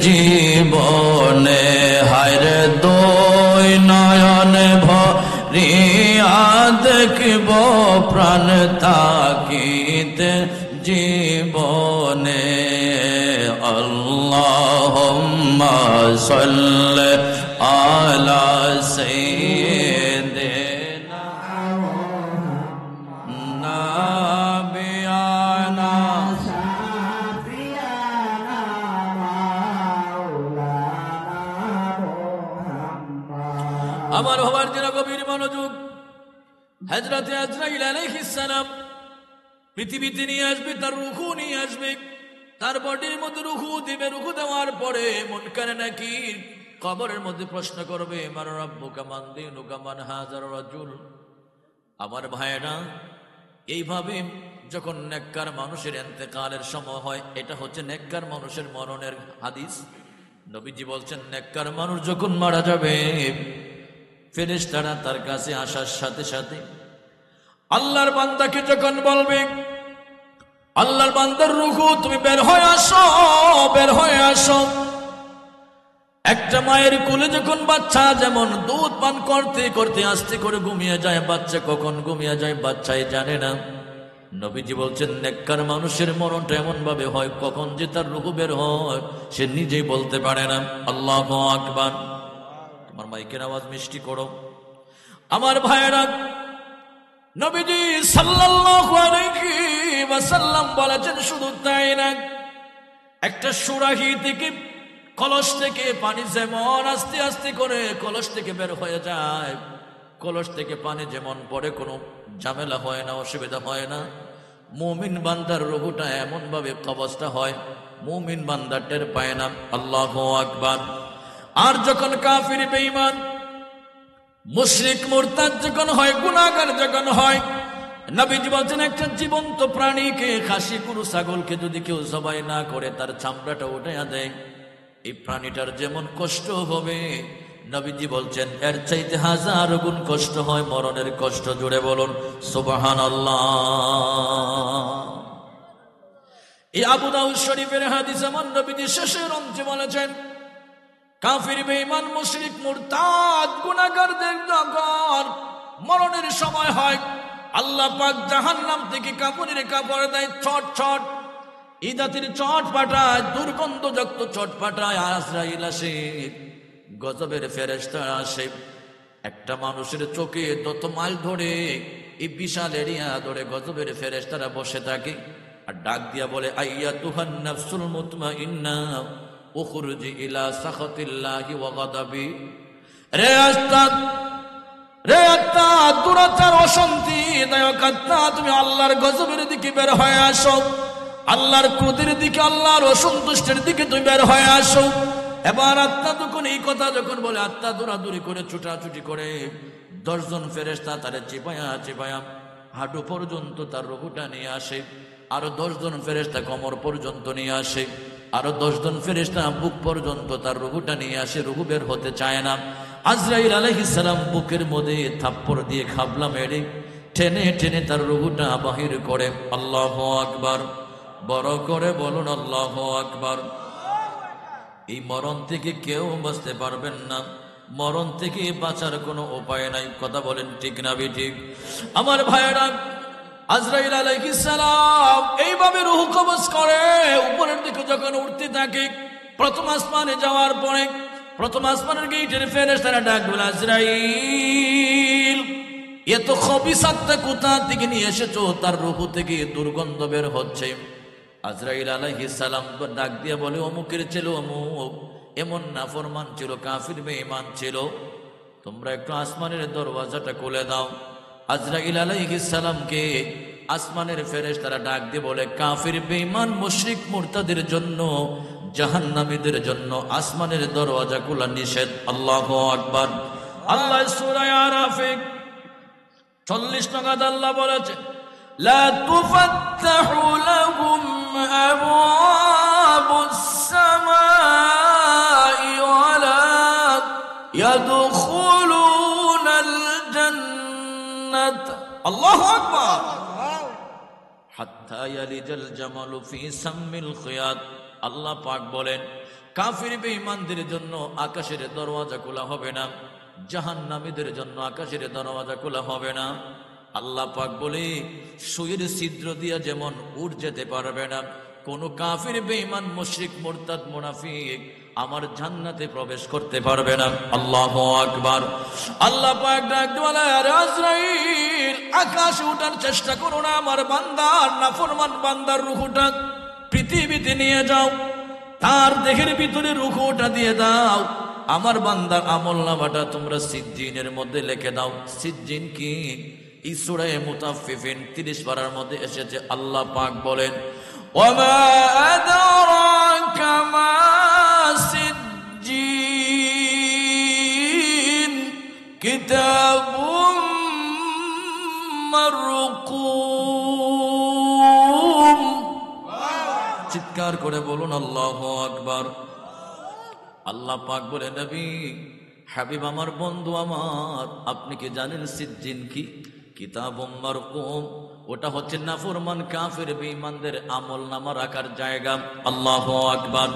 S1: জীবনে। হায়রে দুই নয়ন ভরিয়া দেখব প্রাণ তাকিতে জীবনে। আল্লাহুম্মা সাল্লি আলা সাইয়্যিদিনা নাবিয়ানা শাফিয়ানা মাওলানা মুহাম্মদ। আমার হবার জন্য গভীর মনোযোগ। হযরতে আজরাইল আলাইহিস সালাম পৃথিবীতে নিয়ে আসবে, তার রূহ নিয়ে আসবে, তার বডির মধ্যে রূহ দিবে। রূহ দেওয়ার পরে মুনকার নাকির কবরের মধ্যে প্রশ্ন করবে, মান রাব্বুকা মান দীনুকা মান হাযার রাজুল। আমার ভাইয়েরা, এইভাবে যখন নেককার মানুষের ইন্তেকালের সময় হয়, এটা হচ্ছে নেককার মানুষের মরণের হাদিস। নবীজি বলছেন, নেককার মানুষ যখন মারা যাবে, ফেরেশতারা তার কাছে আসার সাথে সাথে আল্লাহর বান্দাকে যখন বলবে, আল্লাহর বান্দার রূহ তুমি বের হয়ে আসো, বের হয়ে আসো। একটা মায়ের কোলে যখন বাচ্চা যেমন দুধ পান করতে করতে আস্তে করে ঘুমিয়ে যায়, বাচ্চা কখন ঘুমিয়ে যায় বাচ্চাই জানে না। নবীজি বলছেন, নেককার মানুষের মরণটা এমন ভাবে হয়, কখন যে তার রূহ বের হয় সে নিজেই বলতে পারে না। আল্লাহু আকবার। তোমার মাইকের আওয়াজ মিষ্টি করো। আমার ভাইয়েরা, নবীজি সাল্লাল্লাহু আলাইহি ওয়াসাল্লাম বলেছেন, শুধু তাই না, একটা সুরাহি থেকে, কলস থেকে পানি যেমন আস্তে আস্তে করে কলস থেকে বের হয়ে যায়, কলস থেকে পানি যেমন পড়ে, কোনো ঝামেলা হয় না, অসুবিধা হয় না, মুমিন বান্দার রূহটা এমন ভাবে কবজটা হয়, মুমিন বান্দা টের পায় না। আল্লাহু আকবার। আর যখন কাফির বেঈমান মুশরিক মুরতাদ যখন হয়, গুনাহগার যখন হয়, নবীজি বলছেন, একটা জীবন্ত প্রাণীকে, খাসি গরু ছাগলকে যদি কেউ জবাই না করে তার চামড়াটা উঠাইয়া দেয়, এই প্রাণীটার যেমন কষ্ট হবে, নবীজি বলছেন এর চাইতে 1000 গুণ কষ্ট হয় মরণের কষ্ট। জুড়ে বলুন সুবহানাল্লাহ। এই আবু দাউদ শরীফের হাদিস, আমার নবীজি শেষের অংশে বলেছেন, কাফির বেঈমান মুশরিক মুরতাদ গুনাহগারদের যখন মরণের সময় হয়, আল্লাহ পাক জাহান্নাম থেকে কাপড়ের কাপড় দেয়, ছট ছট ইদাতির চট পাঠায়, দুর্গন্ধযুক্ত চট পাঠায়। আজরাইল আসে, গজবের ফেরেশতা আসে, একটা মানুষের চোখে তত মাইল ধরে, এই বিশাল এরিয়া ধরে গজবের ফেরেশতারা বসে থাকে, আর ডাক দিয়া বলে, আইয়াতুহান নাফসুল মুতমাইন্না উখরুজি ইলা সাখাতিল্লাহি ওয়া গাদাবি। রে আত্মা, রে আত্মা, দুরাচার অশান্তি দায়ক আত্মা, তুমি আল্লাহর গজবের দিকে বের হয়ে আসো, আল্লাহর ক্রোধের দিকে, আল্লাহর অসন্তুষ্টের দিকে তুমি বের হয়ে আসো। এবার আত্মা যখন এই কথা যখন বলে, আত্মা দৌড়াদৌড়ি করে, ছুটাছুটি করে, 10 জন ফেরেশতা তারে চিপায়া চিপায়া হাঁটু পর্যন্ত তার রুহুটা নিয়ে আসে, আরো 10 জন ফেরেশতা কোমর পর্যন্ত নিয়ে আসে, আরো 10 জন ফেরেশতা বুক পর্যন্ত তার রুহুটা নিয়ে আসে, রুহু বের হতে চায় না। আজরাইল আলাইহিস সালাম বুকের মধ্যে থাপ্পড় দিয়ে খাবলা মেরে টেনে টেনে তার রুহুটা বাহির করে। আল্লাহু আকবার। বড় করে বলুন আল্লাহু আকবার। এই মরণ থেকে কেউ বাঁচতে পারবেন না, মরণ থেকে বাঁচার কোনো উপায় নাই। কথা বলেন ঠিক না বেঠিক? আমার ভাইয়েরা, আজরাইল আলাইহিস সালাম এইভাবে রূহ কবজ করে উপরের দিকে যখন উঠতে থাকে, প্রথম আসমানে যাওয়ার পরে প্রথম আসমানের গেটের ফেরেশতারা ডাক বলে, আজরাইল এত খবিসাতটা কোথা থেকে নিয়ে এসেছো? তার রূহ থেকে দুর্গন্ধ বের হচ্ছে। আজরাইল আলাইহিস সালাম ডাক দিয়ে বলে, অমুকের ছিল অমুক, এমন নাফরমান ছিল, কাফির বেঈমান ছিল, তোমরা একটু আসমানের দরওয়াজাটা খুলে দাও। আজরাইল আলাইহিস সালামকে আসমানের ফেরেশতারা ডাক দিয়ে বলে, কাফির বেঈমান মুশরিক মুরতাদের জন্য, জাহান্নামীদের জন্য আসমানের দরওয়াজা খোলা নিষেধ। আল্লাহু আকবার। আল্লাহ সূরা আরাফে 40 নাগাদ আল্লাহ বলেছে, লা তুফাত্তাহু লাহুম আবওয়াবুস সামাই ওয়ালা ইয়াদখুলুনাল জান্নাত। আল্লাহু আকবার। হাত্তা ইয়ালিজাল জামালু ফি সাম্মিল খিয়াত। আল্লাহ পাক বলেন, কাফির বেঈমানদের জন্য আকাশের দরওয়াজা খোলা হবে না, জাহান্নামীদের জন্য আকাশের দরওয়াজা খোলা হবে না। আল্লাহ পাক বলে, সুইয়ের ছিদ্র দিয়া যেমন উড় যেতে পারবে না কোন কাফির বেঈমান মুশরিক মুরতাদ মুনাফিক আমার জান্নাতে প্রবেশ করতে পারবে না। আল্লাহু আকবার। আল্লাহ পাক ডাক বলে, আরে আজরাইল, আকাশে ওঠার চেষ্টা করো না, আমার বান্দার, নাফরমান বান্দার রূহটা পৃথিবীতে নিয়ে যাও, তার দেহের ভিতরে রূহটা দিয়ে দাও, আমার বান্দার আমলনামাটা তোমরা সিজ্জিনের মধ্যে লিখে দাও। সিজ্জিন কি? এই সূরা মুতাফফিফিন 30 পারার মধ্যে এসেছে। আল্লাহ পাক বলেন, ওয়ামা আদরাকা মা সিজ্জিন কিতাবুম মারকুম। চিৎকার করে বলুন আল্লাহু আকবার। আল্লাহ পাক বলে, নবী, হাবিব আমার, বন্ধু আমার, আপনি কি জানেন সিজ্জিন কি? কিতাবুম মারকুম, ওটা হচ্ছে নাফরমান কাফির বেঈমানদের আমলনামা রাখার জায়গা। আল্লাহু আকবার।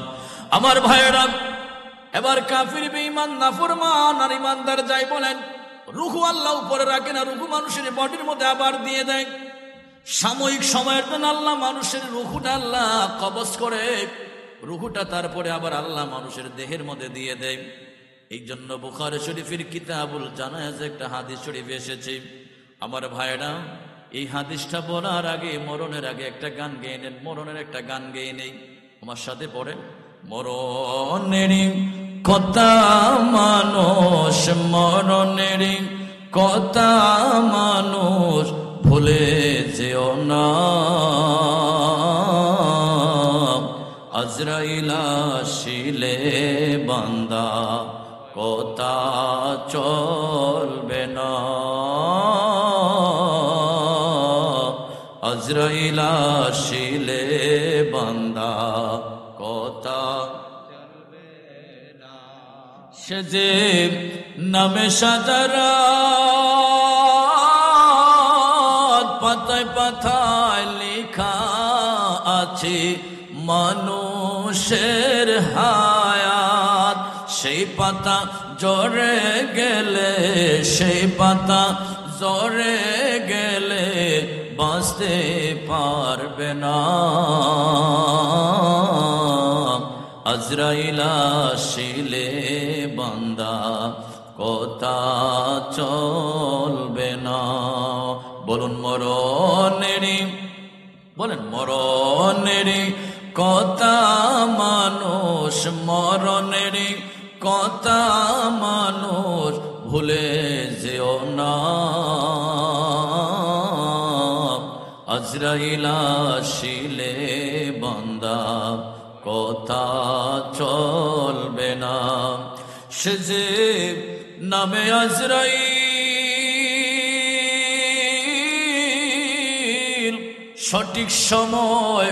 S1: আমার ভাইয়েরা, এবার কাফির বেঈমান নাফরমান আর ইমানদার যাই বলেন, রূহ আল্লাহ উপরে রাখে না, রূহ মানুষের বডির মধ্যে আবার দিয়ে দেয়। সাময়িক সময়ের জন্য আল্লাহ মানুষের রূহটা আল্লাহ কবজ করে, রূহটা তারপরে আবার আল্লাহ মানুষের দেহের মধ্যে দিয়ে দেয়। এই জন্য বুখারী শরীফের কিতাবুল জানায়েজে একটা হাদিস শরীফ এসেছে, আমার ভাইরা, এই হাদিসটা বলার আগে, মরণের আগে একটা গান গেয়ে নেন। মরণের একটা গান গেয়ে নেই, আমার সাথে পড়েন। মরণেরই কথা মানুষ, মরণেরই কথা মানুষ ভুলে যেও না। আজরাইল আসিলে বান্দা কথা চলবে না। আজরাইল আসিলে বান্দা কথা চলবে না। সে যে নামে সাজারা পাতায় পাতায় লেখা আছে মানুষের হায়াত, সেই পাতা ঝরে গেলে, সেই পাতা ঝরে গেলে বাঁচতে পারবে না। আজরাইল আসিলে বান্দা কথা চলবে না। বলুন মরণেরই, বলেন মরণেরই কথা মানুষ, মরণেরই কথা মানুষ ভুলে যেও না। আজরাইল আসিলে বান্দা কথা চলবে না। সে যে নামে আজরাইল সঠিক সময়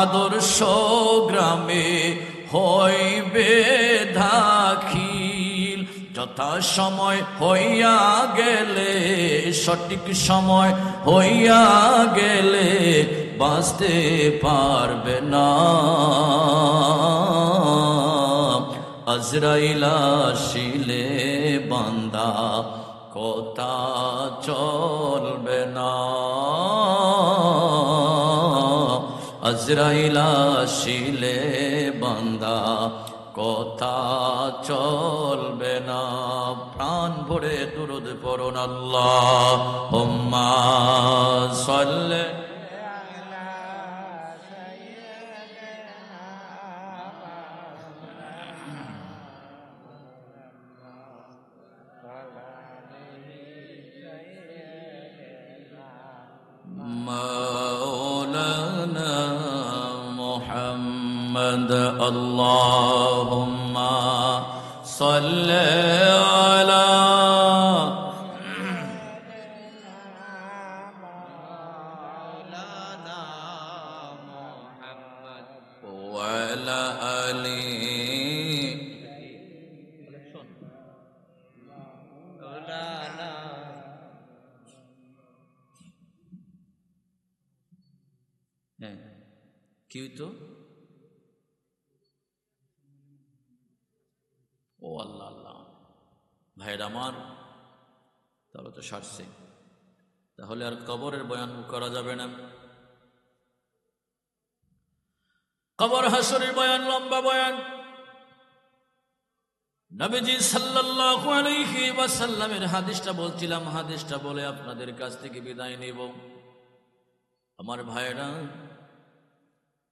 S1: আদর্শ গ্রামে হইবে দাখিল। যথা সময় হইয়া গেলে, সঠিক সময় হইয়া গেলে বাঁচতে পারবে না। আজরাইল আসিলে বান্দা কথা চলবে না। আজরাইল আসিলে বান্দা কথা চলবে না। প্রাণ ভরে দুরূদ পড়ুন আল্লাহুম্মা সাল্লি মাওলানা মুহাম্মদ। আল্লাহুম্মা সাল্লি আলা মাওলানা মুহাম্মদ ওয়া আলা আলি মাওলানা। হ্যাঁ, কি হইতো? ও আল্লাহ আল্লাহ, ভাইয়ের আমার, তাহলে তো সারছে, তাহলে আর কবরের বয়ান করা যাবে না। কবর হাসরের বয়ান লম্বা বয়ান। নবীজি সাল্লাল্লাহু আলাইহি ওয়াসাল্লামের হাদিসটা বলছিলাম, হাদিসটা বলে আপনাদের কাছ থেকে বিদায় নেব। আমার ভাইরা,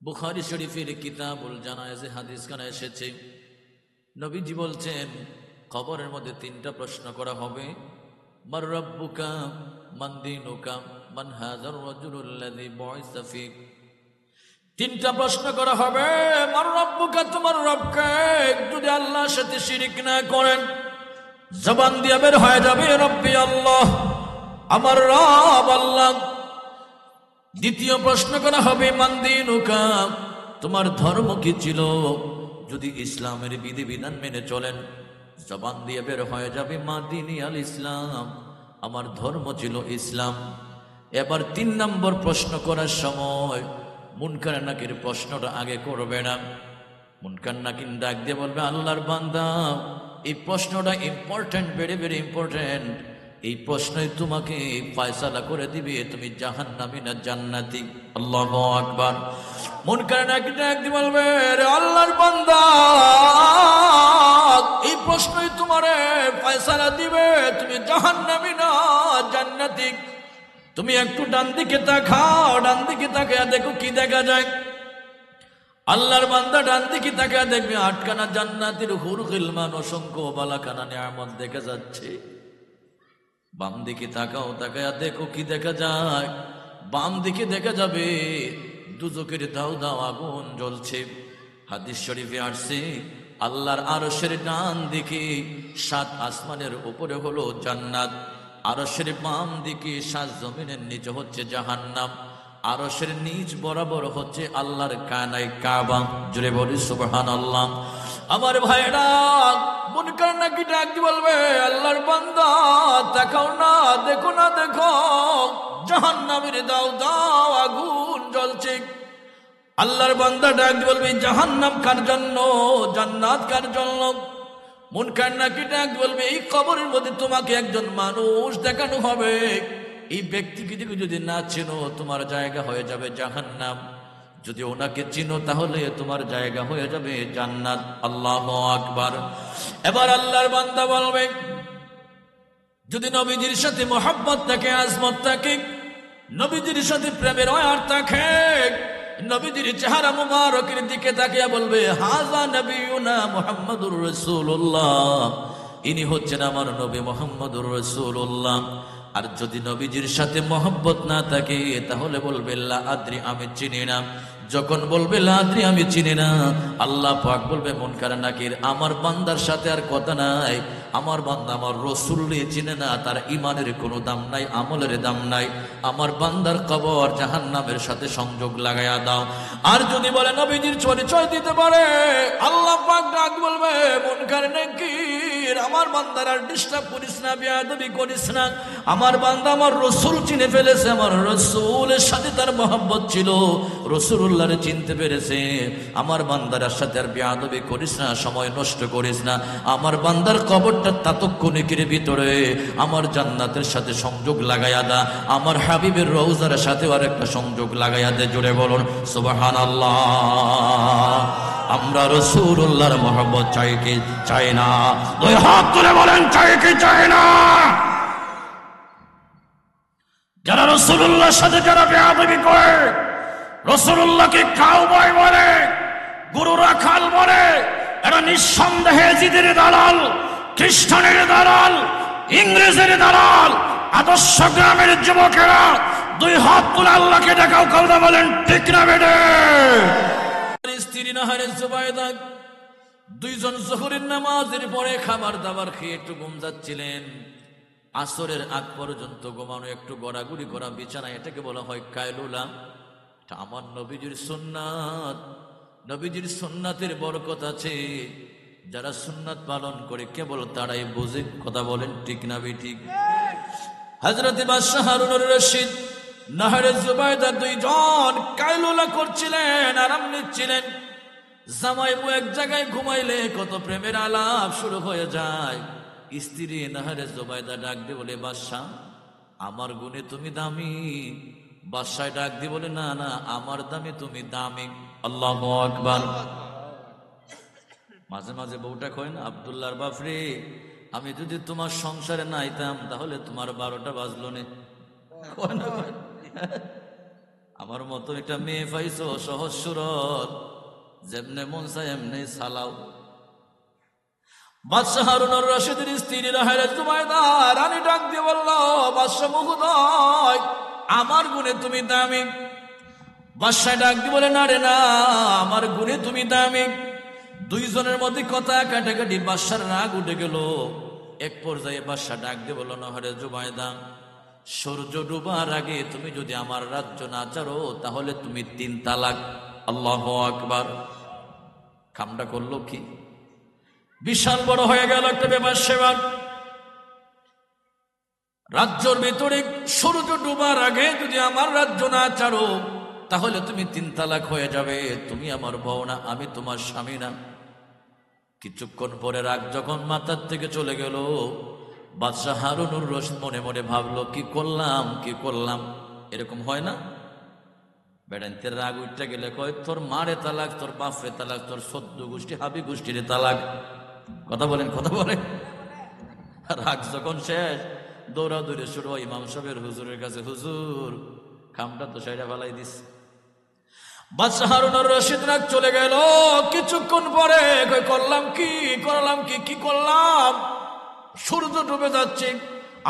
S1: বুখারী শরীফের কিতাবুল জানায়েজে হাদিস খানা এসেছে, নবীজি বলছেন কবরের মধ্যে তিনটা প্রশ্ন করা হবে। মার রাব্বুকা, মান দীনুকা, মান হাযার রাজুলুল্লাযী বুইসা ফীক। তিনটা প্রশ্ন করা হবে। মার রাব্বুকা, তোমার রবকে। যদি আল্লাহর সাথে শিরিক না করেন, জবান দিয়ে বের হয়ে যাবে রব্বি আল্লাহ, আমার রব আল্লাহ। দ্বিতীয় প্রশ্ন করা হবে মান দীনুকা, তোমার ধর্ম কি ছিল? যদি ইসলামের বিধিবিধান মেনে চলেন, জবান দিয়ে বের হয়ে যাবে মা দীনি আল ইসলাম, আমার ধর্ম ছিল ইসলাম। এবার 3 নম্বর প্রশ্ন করার সময় মুনকার নাকির প্রশ্নটা আগে করবে না। মুনকার নাকির ডাক দিয়ে বলবে, আল্লাহর বান্দা, এই প্রশ্নটা ইম্পর্টেন্ট, ভেরি ভেরি ইম্পর্টেন্ট। এই প্রশ্নই তোমাকে ফয়সালা করে দিবে তুমি জাহান্নামী না জান্নাতি। আল্লাহু আকবার। মুনকার নাকির ডাক দিয়ে বলবে, রে আল্লাহর বান্দা, এই প্রশ্নই তোমারে ফয়সালা দিবে তুমি জাহান্নামী না জান্নাতি। তুমি একটু ডান দিকে তাকাও, ডান দিকে তাকিয়ে দেখো কি দেখা যায়। আল্লাহর বান্দা ডান দিকে তাকিয়ে দেখবে 8খানা জান্নাতের হুর গিলমান অসংখ্য বালাখানা নিয়ামত দেখা যাচ্ছে। বাম দিকে তাকাও, তাকায়া দেখো কি দেখা যায়। বাম দিকে দেখা যাবে দুজকের দাও দাও আগুন জ্বলছে। হাদিস শরীফে আসছে আল্লাহর আরশের ডান দিকে 7 আসমানের উপরে হলো জান্নাত, আরশের বাম দিকে 7 জমিনের নিচে হচ্ছে জাহান্নাম, আরশের নিচ বরাবর হচ্ছে আল্লাহর কানায় কাবা। জুড়ে বলি সুবহানাল্লাহ। আমার ভাইরা মুনকার নাকি ডাক দিয়ে বলবে আল্লাহর বান্দা তাকাও না, দেখো না, দেখো জাহান্নামের দাও দাও আগুন জ্বলছে। আল্লাহর বান্দা ডাক দিয়ে বলবে জাহান্নাম কার জন্য, জান্নাত কার জন্য? মুনকার নাকি ডাক বলবে এই কবরের মধ্যে তোমাকে একজন মানুষ দেখানো হবে, এই ব্যক্তিকে যদি না চেনো তোমার জায়গা হয়ে যাবে জাহান্নাম, যদি ওনাকে চিনো তাহলে তোমার জায়গা হয়ে যাবে জান্নাত। আল্লাহু আকবার। এবার আল্লাহর বান্দা বলবে যদি নবীজির সাথে মোহাব্বত থাকে, আজমত থাকে, নবীজির সাথে প্রেমের ওয়ার থাকে, নবীজির চেহারা মুবারকের দিকে তাকিয়ে বলবে হাযা নবিয়ুনা মুহাম্মাদুর রাসূলুল্লাহ, ইনি হচ্ছেন আমার নবী মুহাম্মাদুর রাসূলুল্লাহ। আর যদি নবীজির সাথে মোহব্বত না থাকে তাহলে বলবে লা আদ্রি, আমি চিনি না। যখন বলবে লা আদ্রি, আমি চিনি না, আল্লাহ পাক বলবে মুনকার নাকির আমার বান্দার সাথে আর কথা নাই, আমার বান্দা আমার রাসূলকে চিনে না, তার ঈমানের কোনো দাম নাই, আমলের দাম নাই, আমার বান্দার কবর জাহান্নামের সাথে সংযোগ লাগায়া দাও। আর যদি বলে নবীজির পরিচয় দিতে পারে, আল্লাহ পাক ডাক বলবে মুনকার নাকির আমার বান্দার আর ডিস্টার্ব করিস না, বেয়াদবি করিস না, আমার বান্দা আমার রাসূল চিনে ফেলেছে, আমার রাসূলের সাথে তার মহব্বত ছিল, রাসূলুল্লাহরে চিনতে পেরেছে, আমার বান্দার সাথে আর বেয়াদবি করিস না, সময় নষ্ট করিস না, আমার বান্দার কবরটা তাতক্ষণিকের ভিতরে আমার জান্নাতের সাথে সংযোগ লাগাইয়া দা, আমার হাবিবের রওজার সাথে আর একটা সংযোগ লাগাইয়া দে। জোরে বলুন সুবহানাল্লাহ। আমরা রাসূলুল্লাহর মহব্বত চাই কি চাই না? দুই হাত তুলে বলেন চাই কি চাই না? যারা রাসূলুল্লাহর সাথে যারা বেয়াদবি করে, রাসূলুল্লাহকে কাউবয় বলে, গুরু রাখাল বলে, এরা নিঃসন্দেহে জিদের দালাল, খ্রিস্টানের দালাল, ইংরেজের দালাল। আদর্শ গ্রামের যুবকেরা দুই হাত তুলে আল্লাহকে দেখাও, কাউদা বলেন ঠিক না বেডে? স্ত্রী নাহারে জুবাইদা দুইজন যোহরের নামাজের পরে খাবার দাবার খেয়ে একটু ঘুম যাচ্ছিলেন। আসরের আগ পর্যন্ত ঘুমানো, একটু গড়াগড়ি করা বিছানায়, এটাকে বলা হয় কায়লুলা। এটা আমার নবীজির সুন্নাত, নবীজির সুন্নাতের বরকত আছে। যারা সুন্নাত পালন করে কেবল তারাই বোঝে। কথা বলেন ঠিক না বেঠিক? হযরত বাদশাহ হারুনুর রশিদ নাহরে জুবাইদা দুইজন কায়লুলা করছিলেন, আরাম নিচ্ছিলেন। জামাই বউ এক জায়গায় ঘুমাইলে কত প্রেমের আলাপ শুরু হয়ে যায়। স্ত্রী নাহরে জুবাইদা ডাক দিয়ে বলে বাদশাহ আমার গুণে তুমি দামি। বাদশাহ ডাক দিয়ে বলে না না, আমার দামে তুমি দামি। আল্লাহু আকবার। মাঝে মাঝে বউটা কয় না, আব্দুল্লাহর বাপরে আমি যদি তোমার সংসারে না আইতাম তাহলে তোমার 12টা বাজলো নে। আমার মতো একটা মেয়ে পাইছো সহজ সুরত, যেমনে মন চায় এমনি সালাও। বাদশাহ হারুনুর রশিদের স্ত্রী নাহরে জুবাইদা রানী ডাক দিয়ে বলল বাদশাহ মহোদয় আমার গুণে তুমি দামি। বাদশাহ ডাক দিয়ে বলে না রে না, আমার গুণে তুমি দামি। দুইজনের মধ্যে কথা কাটাকাটি, বাদশার রাগ উঠে গেল। এক পর্যায়ে বাদশাহ ডাক দিয়ে বলল নাহরে জুবাইদা সূর্য ডুবার আগে তুমি যদি আমার রাজ্য না ছাড়ো তাহলে তুমি 3 তালাক। আল্লাহু আকবার। কামটা করলো কি? বিশাল বড় হয়ে গেল একটা ব্যাপার সেবা। রাজ্যের ভিতরে সূর্য ডুবার আগে যদি আমার রাজ্য না ছাড়ো তাহলে তুমি 3 তালাক হয়ে যাবে। তুমি আমার বউ না, আমি তোমার স্বামী না। কিছুক্ষণ পরে রাগ যখন মাথার থেকে চলে গেল, বাদশাহ হারুনুর রশিদ মনে মনে ভাবলো কি করলাম কি করলাম। এরকম হয় না? বেড়াইতে রাগ উঠতে গেলে কয় তোর মারে তালাক, তোর বাপরে তালাক, তোর 14 গোষ্ঠী হাবি গোষ্ঠীর তালাক। কথা বলেন, কথা বলেন। রাগ যখন শেষ, দৌড়াদৌড়ি শুরু হয় ইমাম সাহেবের হুজুরের কাছে। হুজুর, খামটা তো সাইডা ফেলাই দিস। বাদশাহ হারুনুর রশিদ রাগ চলে গেল। কিছুক্ষণ পরে করলাম কি, করলাম কি, কি করলাম? সূর্য ডুবে যাচ্ছে,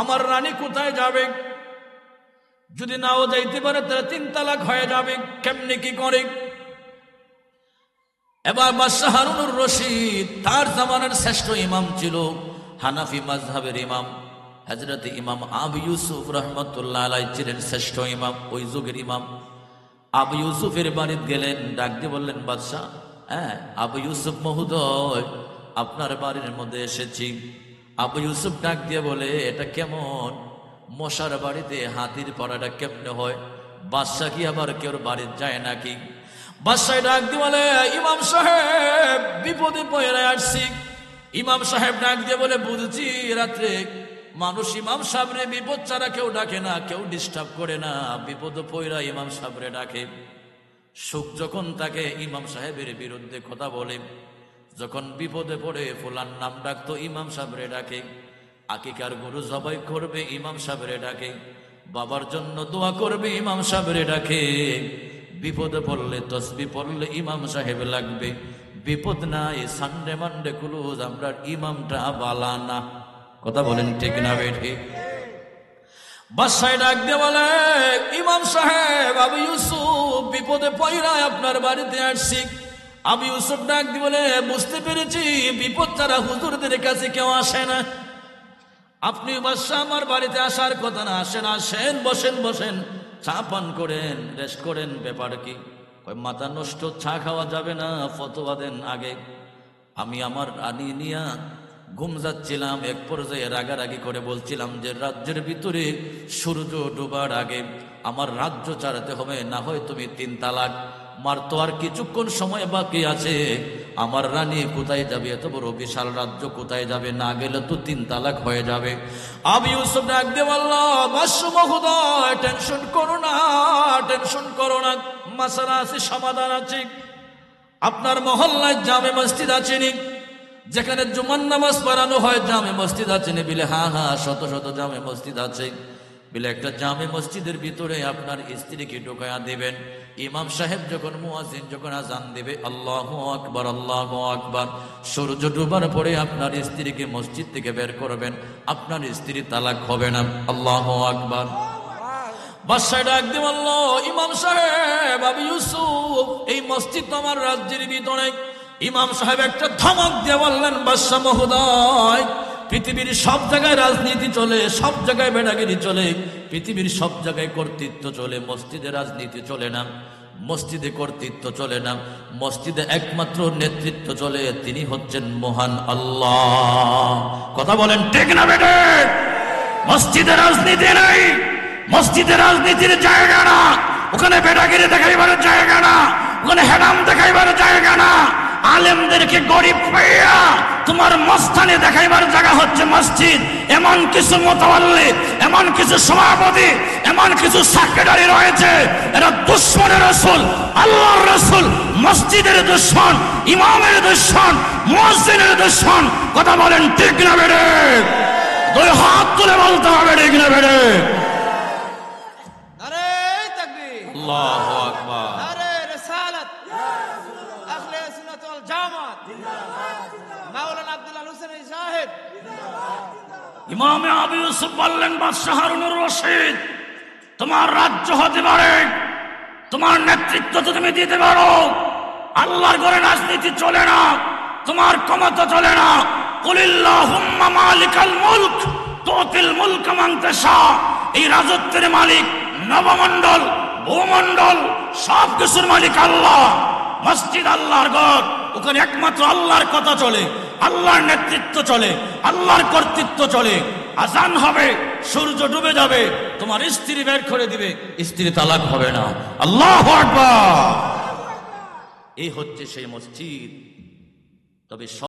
S1: আমার রানী কোথায় যাবে? যদি নাও যাইতে পারে তাহলে 3 তালাক হয়ে যাবে। কেমনি কি করে? এবার বাদশাহ হারুনুর রশিদ, তার জামানার শ্রেষ্ঠ ইমাম ছিল, হানাফি মাযহাবের ইমাম হযরত ইমাম আবু ইউসুফ রাহমাতুল্লাহ আলাইহি ছিলেন শ্রেষ্ঠ ইমাম, ওই যুগের ইমাম। আবু ইউসুফের বাড়িতে গেলেন, ডাক দিয়ে বললেন, বাদশাহ, আবু ইউসুফ মহোদয়, আপনার বাড়ির মধ্যে এসেছি। আবু ইউসুফ ডাক দিয়ে বলে, এটা কেমন? মশার বাড়িতে হাতির পড়াটা কেমনে হয়? বাদশাহ কি আবার কেউ বাড়িতে যায় নাকি? বাদশাহ ডাক দিয়ে বলে, ইমাম সাহেব, বিপদে পড়ে আসছি। ইমাম সাহেব ডাক দিয়ে বলে, বুঝছি, রাত্রে মানুষ ইমাম সাহেবরে বিপদ ছাড়া কেউ ডাকে না, কেউ ডিস্টার্ব করে না, বিপদ পয়রা ইমাম সাহেবরে ডাকে। সুখ যখন তাকে ইমাম সাহেবের বিরুদ্ধে কথা বলে, যখন বিপদে পড়ে ফুলার নাম ডাকতো ইমাম সাহেবরে ডাকে, আকিকার গরু জবাই করবে ইমাম সাহেবরে ডাকে, বাবার জন্য দোয়া করবে ইমাম সাহেবরে ডাকে। বিপদে পড়লে তসবি পড়লে ইমাম সাহেব লাগবে। বিপদ নাই, সানডে মানডে ক্লোজ, আমরা ইমামটা বালা না। কথা বলেন ঠিক না বেঠিক? বাদশাহ ডাক দিয়ে বলে, ইমাম সাহেব, আবু ইউসুফ বিপদে পয়রা আপনার বাড়িতে আসছি। আবু ইউসুফ ডাক দিয়ে বলে, বুঝতে পেরেছি, বিপদ ছাড়া হুজুরদের কাছে কেউ আসে না। আপনি বাদশাহ আমার বাড়িতে আসার কথা না, আসেন, আসেন, বসেন, বসেন, চা পান করেন, রেস্ট করেন। ব্যাপার কি? মাথা নষ্ট, চা খাওয়া যাবে না, ফতোয়া দেন আগে। আমি আমার রানী নিয়া ঘুম যাচ্ছিলাম, এক পর্যায়ে রাগারাগি করে বলছিলাম যে রাজ্যের ভিতরে সূর্য ডোবার আগে আমার রাজ্য ছাড়তে হবে, না হয় তুমি 3 তালাক। মার তো আর কিছুক্ষণ সময় বাকি আছে, আমার রানী কোথায় যাবে? এত বড় বিশাল রাজ্য কোথায় যাবে? না গেলে তো 3 তালাক হয়ে যাবে। আবু ইউসুফ ডাক দিয়ে বলল, বাদশাহ মহোদয়, টেনশন করো না, টেনশন করো না, মাসালা আছে, সমাধান আছে। আপনার মহল্লায় জামে মসজিদ আছে নি? যেখানে জুমার নামাজ পড়ানো হয় জামে মসজিদ আছে নি? বিলে হ্যাঁ হ্যাঁ, শত শত জামে মসজিদ আছে। বিলে একটা জামে মসজিদের ভিতরে আপনার স্ত্রীকে ঢোকায়া দিবেন। ইমাম সাহেব যখন মুয়াজ্জিন যখন আযান দিবে, আল্লাহু আকবার, আল্লাহু আকবার, সূর্য ডুবার পরে আপনার স্ত্রীকে মসজিদ থেকে বের করবেন, আপনার স্ত্রী তালাক হবে না। আল্লাহু আকবার। বাদশাহ ডাক দিয়ে বলল, ইমাম সাহেব, আবু ইউসুফ, এই মসজিদ তো আমার রাজ্যের ভিতরে। ইমাম সাহেব একটা ধমক দিয়ে বললেন, বাদশাহ মহোদয়, পৃথিবীর সব জায়গায় রাজনীতি চলে, সব জায়গায় বেড়াগিরি চলে, পৃথিবীর সব জায়গায় কর্তৃত্ব চলে, মসজিদে রাজনীতি চলে না, মসজিদে কর্তৃত্ব চলে না। মসজিদে একমাত্র নেতৃত্ব চলে, তিনি হচ্ছেন মহান আল্লাহ। কথা বলেন ঠিক না বেটে? মসজিদে রাজনীতি নেই, মসজিদে রাজনীতির জায়গা না, ওখানে বেড়াগিরি দেখাইবার জায়গা না, ওখানে হেরাম দেখাইবার জায়গা না। আলেমদেরকে গরিব পাইয়া তোমার মস্তানি দেখাইবার জায়গা হচ্ছে মসজিদ। এমন কিছু মুতাওয়াল্লি, এমন কিছু সভাপতি, এমন কিছু সেক্রেটারি রয়েছে, এরা দুশমনের রাসূল, আল্লাহর রাসূল, মসজিদের দুশমন, ইমামের দুশমন, মুয়াজ্জিনের দুশমন। কথা বলেন ঠিক না বেড়ে? 2 হাত তুলে বলতে হবে ঠিক না বেড়ে?
S2: নারে তাকবীর,
S1: আল্লাহু আকবার,
S2: নারে রিসালাত, আহলে সুন্নাত ওয়াল জামাত, মাওলানা আব্দুল্লাহ হোসেন সাহেব।
S1: ইমাম আবু ইউসুফ বললেন, বাদশাহ হারুনুর রশিদ, তোমার রাজ্য হতে পারে, তোমার নেতৃত্ব তো তুমি দিতে পারো, আল্লাহর ঘরে রাজনীতি চলে না, তোমার ক্ষমতা চলে না। কুলিল্লাহুম্মা মালিকাল মুলক তুতিল মুলকা মান তাশা। এই রাজত্বের মালিক নবমণ্ডল, ভূমণ্ডল, সব কিছুর মালিক আল্লাহ। মসজিদ আল্লাহর ঘর, ওখানে একমাত্র আল্লাহর কথা চলে, আল্লাহর নেতৃত্ব চলে, আল্লাহর কর্তৃত্ব চলে। আজান হবে, সূর্য ডুবে যাবে, তোমার স্ত্রী বের করে দিবে, স্ত্রী তালাক হবে না। আল্লাহু আকবার। এই হচ্ছে সেই মসজিদ। তবে